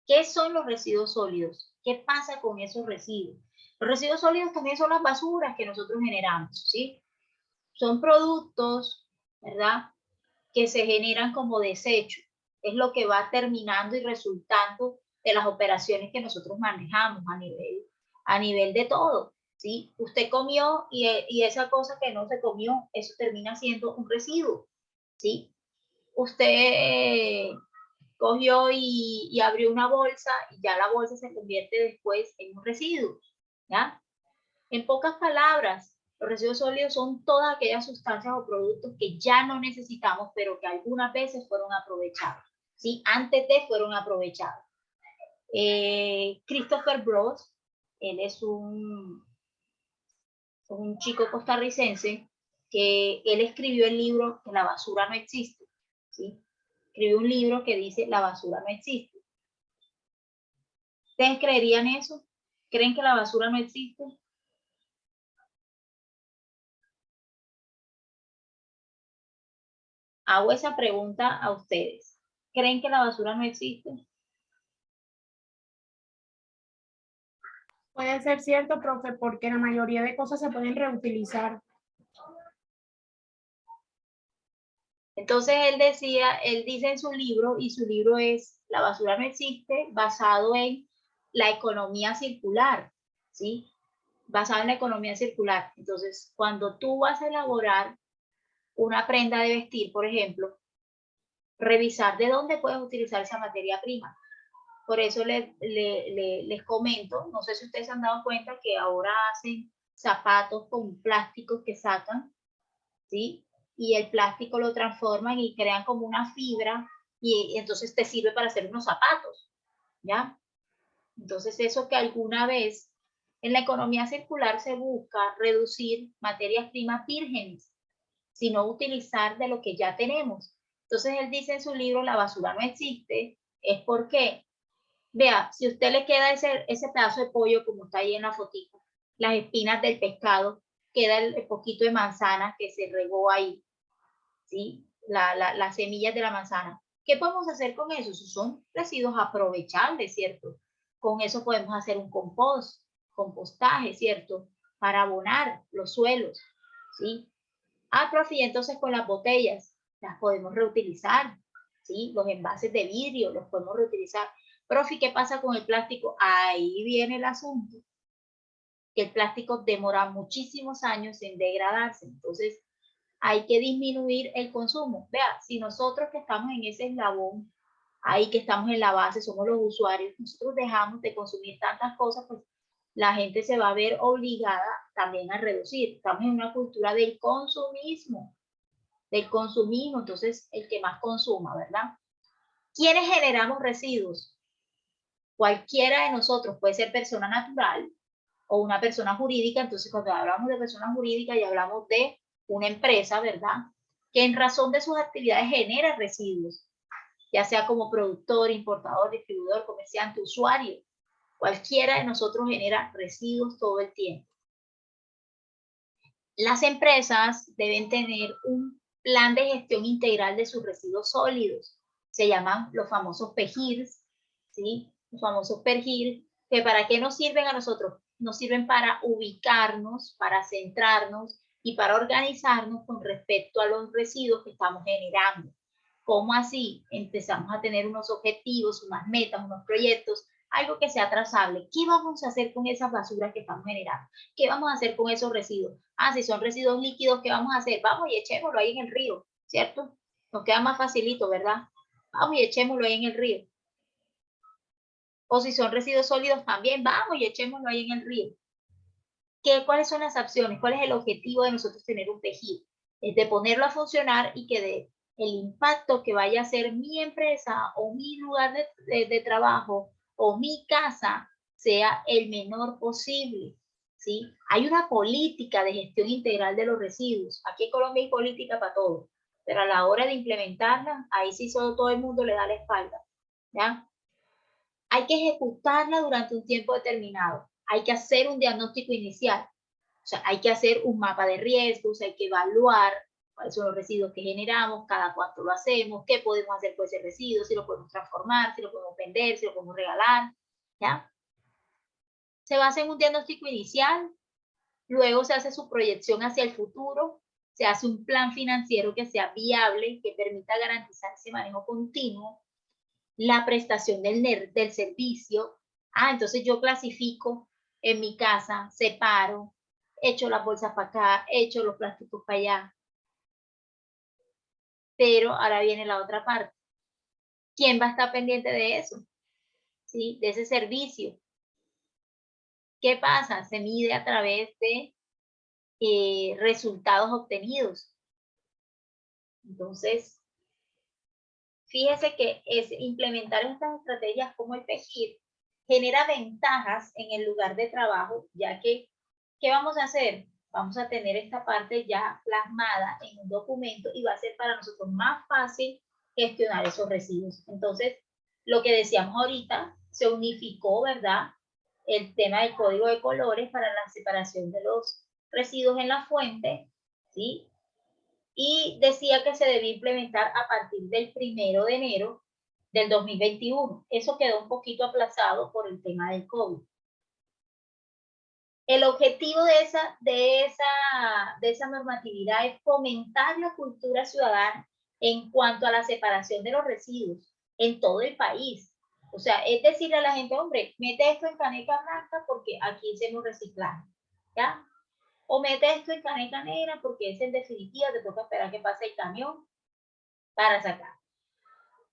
¿Qué son los residuos sólidos? ¿Qué pasa con esos residuos? Los residuos sólidos también son las basuras que nosotros generamos, ¿sí? Son productos, ¿verdad?, que se generan como desecho. Es lo que va terminando y resultando de las operaciones que nosotros manejamos a nivel de todo, ¿sí? Usted comió y esa cosa que no se comió, eso termina siendo un residuo, ¿sí? Usted cogió y abrió una bolsa y ya la bolsa se convierte después en un residuo, ¿ya? En pocas palabras, los residuos sólidos son todas aquellas sustancias o productos que ya no necesitamos, pero que algunas veces fueron aprovechados, ¿sí? Antes de fueron aprovechados. Christopher Bros, él es un chico costarricense que él escribió el libro que la basura no existe, ¿sí? Escribió un libro que dice la basura no existe. ¿Ustedes creerían eso? ¿Creen que la basura no existe? Hago esa pregunta a ustedes. ¿Creen que la basura no existe? Puede ser cierto, profe, porque la mayoría de cosas se pueden reutilizar. Entonces él dice en su libro, y su libro es La basura no existe, basado en la economía circular, ¿sí? basado en la economía circular. Entonces, cuando tú vas a elaborar una prenda de vestir, por ejemplo, revisar de dónde puedes utilizar esa materia prima. Por eso les comento, no sé si ustedes se han dado cuenta que ahora hacen zapatos con plásticos que sacan, ¿sí? Y el plástico lo transforman y crean como una fibra y entonces te sirve para hacer unos zapatos, ¿ya? Entonces eso que alguna vez en la economía circular se busca reducir materias primas vírgenes, sino utilizar de lo que ya tenemos. Entonces él dice en su libro, la basura no existe, es porque, vea, si a usted le queda ese pedazo de pollo como está ahí en la fotito, las espinas del pescado, queda el poquito de manzana que se regó ahí, ¿sí? Las semillas de la manzana. ¿Qué podemos hacer con eso? Son residuos aprovechables, ¿cierto? Con eso podemos hacer un compostaje, ¿cierto? Para abonar los suelos, ¿sí? Profe, entonces con las botellas las podemos reutilizar, ¿sí? Los envases de vidrio los podemos reutilizar. Profe, ¿qué pasa con el plástico? Ahí viene el asunto, que el plástico demora muchísimos años en degradarse, entonces hay que disminuir el consumo. Vea, si nosotros que estamos en ese eslabón, ahí que estamos en la base, somos los usuarios, nosotros dejamos de consumir tantas cosas, pues la gente se va a ver obligada también a reducir. Estamos en una cultura del consumismo, entonces el que más consuma, ¿verdad? ¿Quiénes generamos residuos? Cualquiera de nosotros, puede ser persona natural o una persona jurídica. Entonces cuando hablamos de persona jurídica ya hablamos de una empresa, ¿verdad? Que en razón de sus actividades genera residuos, ya sea como productor, importador, distribuidor, comerciante, usuario. Cualquiera de nosotros genera residuos todo el tiempo. Las empresas deben tener un plan de gestión integral de sus residuos sólidos. Se llaman los famosos PEGIRs, ¿sí? Los famosos PEGIRs, que ¿para qué nos sirven a nosotros? Nos sirven para ubicarnos, para centrarnos y para organizarnos con respecto a los residuos que estamos generando. ¿Cómo así? Empezamos a tener unos objetivos, unas metas, unos proyectos, algo que sea trazable. ¿Qué vamos a hacer con esas basuras que estamos generando? ¿Qué vamos a hacer con esos residuos? Si son residuos líquidos, ¿qué vamos a hacer? Vamos y echémoslo ahí en el río, ¿cierto? Nos queda más facilito, ¿verdad? Vamos y echémoslo ahí en el río. O si son residuos sólidos también, vamos y echémoslo ahí en el río. ¿Cuáles son las acciones? ¿Cuál es el objetivo de nosotros tener un tejido? Es de ponerlo a funcionar y que el impacto que vaya a ser mi empresa o mi lugar de trabajo o mi casa sea el menor posible, ¿sí? Hay una política de gestión integral de los residuos. Aquí en Colombia hay política para todo, pero a la hora de implementarla, ahí sí solo todo el mundo le da la espalda, ¿ya? Hay que ejecutarla durante un tiempo determinado. Hay que hacer un diagnóstico inicial. O sea, hay que hacer un mapa de riesgos, hay que evaluar cuáles son los residuos que generamos, cada cuánto lo hacemos, qué podemos hacer con ese residuo, si lo podemos transformar, si lo podemos vender, si lo podemos regalar, ¿ya? Se basa en un diagnóstico inicial, luego se hace su proyección hacia el futuro, se hace un plan financiero que sea viable, que permita garantizar ese manejo continuo, la prestación del servicio. Entonces yo clasifico en mi casa, separo, echo las bolsas para acá, echo los plásticos para allá. Pero ahora viene la otra parte. ¿Quién va a estar pendiente de eso? ¿Sí? De ese servicio. ¿Qué pasa? Se mide a través de resultados obtenidos. Entonces, fíjese que implementar estas estrategias como el PEGIR genera ventajas en el lugar de trabajo, ya que, ¿qué vamos a hacer? Vamos a tener esta parte ya plasmada en un documento y va a ser para nosotros más fácil gestionar esos residuos. Entonces, lo que decíamos ahorita, se unificó, ¿verdad? El tema del código de colores para la separación de los residuos en la fuente, ¿sí? Y decía que se debía implementar a partir del 1 de enero del 2021. Eso quedó un poquito aplazado por el tema del COVID. El objetivo de esa normatividad es fomentar la cultura ciudadana en cuanto a la separación de los residuos en todo el país. O sea, es decirle a la gente, hombre, mete esto en caneca blanca porque aquí hacemos reciclaje. ¿ya? O mete esto en caneca negra porque es en definitiva, te toca esperar que pase el camión para sacar.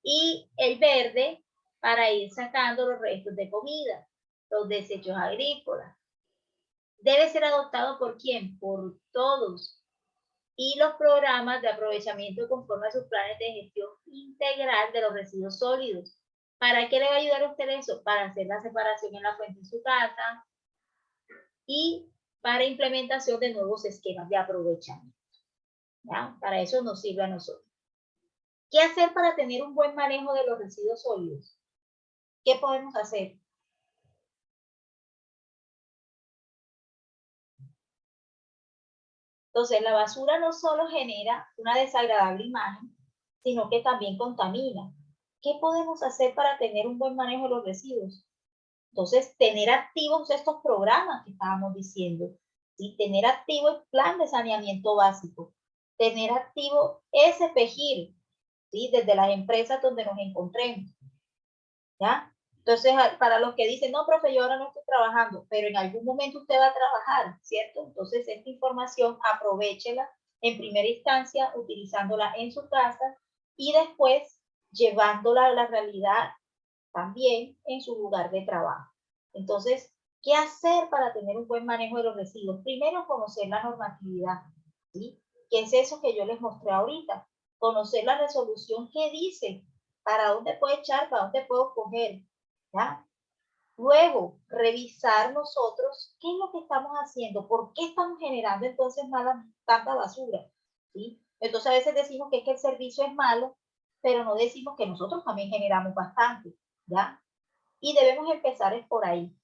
Y el verde para ir sacando los restos de comida, los desechos agrícolas. Debe ser adoptado ¿por quién? Por todos. Y los programas de aprovechamiento conforme a sus planes de gestión integral de los residuos sólidos. ¿Para qué le va a ayudar a usted eso? Para hacer la separación en la fuente en su casa y para implementación de nuevos esquemas de aprovechamiento. ¿Ya? Para eso nos sirve a nosotros. ¿Qué hacer para tener un buen manejo de los residuos sólidos? ¿Qué podemos hacer? Entonces, la basura no solo genera una desagradable imagen, sino que también contamina. ¿Qué podemos hacer para tener un buen manejo de los residuos? Entonces, tener activos estos programas que estábamos diciendo, ¿sí? Tener activo el plan de saneamiento básico, tener activo SPGIR, ¿sí? Desde las empresas donde nos encontremos, ¿ya? Entonces, para los que dicen, no, profe, yo ahora no estoy trabajando, pero en algún momento usted va a trabajar, ¿cierto? Entonces, esta información, aprovéchela en primera instancia, utilizándola en su casa y después llevándola a la realidad también en su lugar de trabajo. Entonces, ¿qué hacer para tener un buen manejo de los residuos? Primero, conocer la normatividad, ¿sí? ¿Qué es eso que yo les mostré ahorita? Conocer la resolución que dice, para dónde puedo echar, para dónde puedo coger, ¿ya? Luego, revisar nosotros qué es lo que estamos haciendo, por qué estamos generando entonces tanta basura, ¿sí? Entonces a veces decimos que es que el servicio es malo, pero no decimos que nosotros también generamos bastante, ¿ya? Y debemos empezar es por ahí,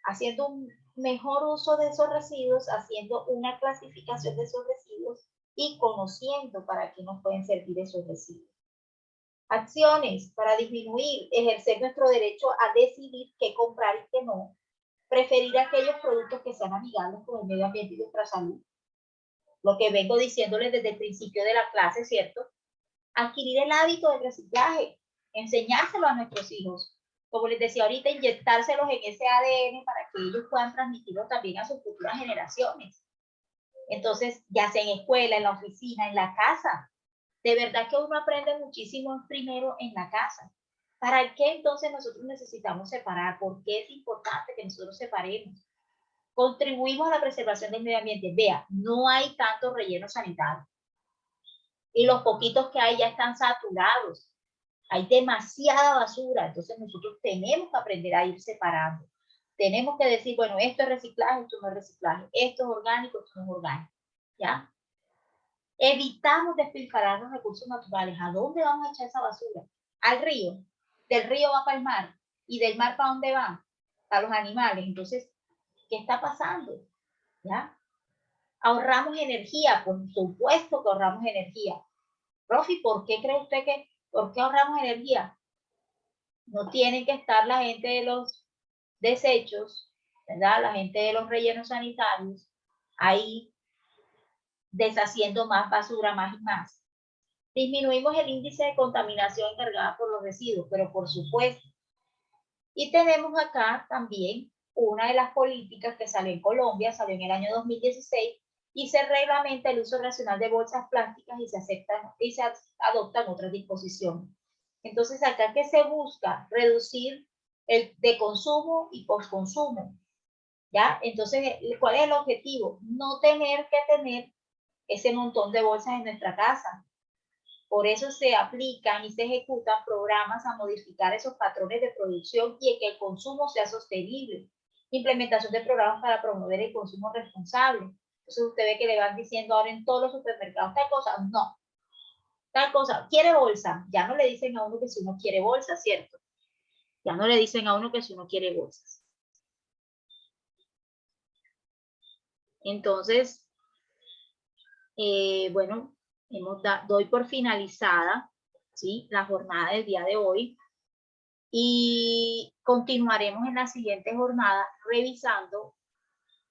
haciendo un mejor uso de esos residuos, haciendo una clasificación de esos residuos y conociendo para qué nos pueden servir esos residuos. Acciones para disminuir, ejercer nuestro derecho a decidir qué comprar y qué no. Preferir aquellos productos que sean amigables con el medio ambiente y nuestra salud. Lo que vengo diciéndoles desde el principio de la clase, ¿cierto? Adquirir el hábito del reciclaje, enseñárselo a nuestros hijos. Como les decía ahorita, inyectárselos en ese ADN para que ellos puedan transmitirlo también a sus futuras generaciones. Entonces, ya sea en escuela, en la oficina, en la casa, de verdad que uno aprende muchísimo primero en la casa. ¿Para qué entonces nosotros necesitamos separar? ¿Por qué es importante que nosotros separemos? Contribuimos a la preservación del medio ambiente. Vea, no hay tanto relleno sanitario. Y los poquitos que hay ya están saturados. Hay demasiada basura. Entonces nosotros tenemos que aprender a ir separando. Tenemos que decir, bueno, esto es reciclaje, esto no es reciclaje. Esto es orgánico, esto no es orgánico. ¿Ya? Evitamos despilfarrar los recursos naturales. ¿A dónde vamos a echar esa basura? Al río. Del río va para el mar. ¿Y del mar para dónde va? Para los animales. Entonces, ¿qué está pasando? ¿Ya? Ahorramos energía. Por supuesto que ahorramos energía. Profe, ¿por qué cree usted que, por qué ahorramos energía? No tienen que estar la gente de los desechos, ¿verdad? La gente de los rellenos sanitarios ahí deshaciendo más basura, más y más. Disminuimos el índice de contaminación encargada por los residuos, pero por supuesto. Y tenemos acá también una de las políticas que salió en Colombia, salió en el año 2016, y se reglamenta el uso racional de bolsas plásticas y se adoptan otras disposiciones. Entonces, acá que se busca reducir el de consumo y postconsumo, ¿ya? Entonces, ¿cuál es el objetivo? No tener que tener ese montón de bolsas en nuestra casa. Por eso se aplican y se ejecutan programas a modificar esos patrones de producción y que el consumo sea sostenible. Implementación de programas para promover el consumo responsable. Entonces usted ve que le van diciendo ahora en todos los supermercados tal cosa, no. Tal cosa, ¿quiere bolsa? Ya no le dicen a uno que si uno quiere bolsa, ¿cierto? Ya no le dicen a uno que si uno quiere bolsas. Entonces, bueno, doy por finalizada, ¿sí?, la jornada del día de hoy y continuaremos en la siguiente jornada revisando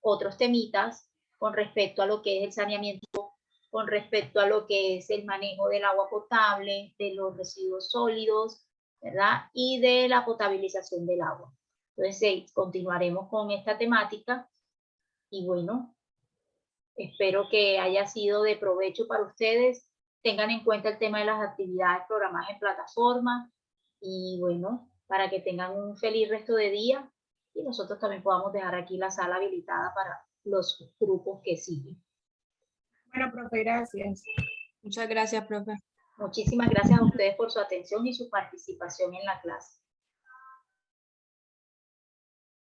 otros temitas con respecto a lo que es el saneamiento, con respecto a lo que es el manejo del agua potable, de los residuos sólidos, ¿verdad? Y de la potabilización del agua. Entonces, continuaremos con esta temática Y bueno, espero que haya sido de provecho para ustedes. Tengan en cuenta el tema de las actividades programadas en plataforma y bueno, para que tengan un feliz resto de día y nosotros también podamos dejar aquí la sala habilitada para los grupos que siguen. Bueno, profe, gracias. Muchas gracias, profe. Muchísimas gracias a ustedes por su atención y su participación en la clase.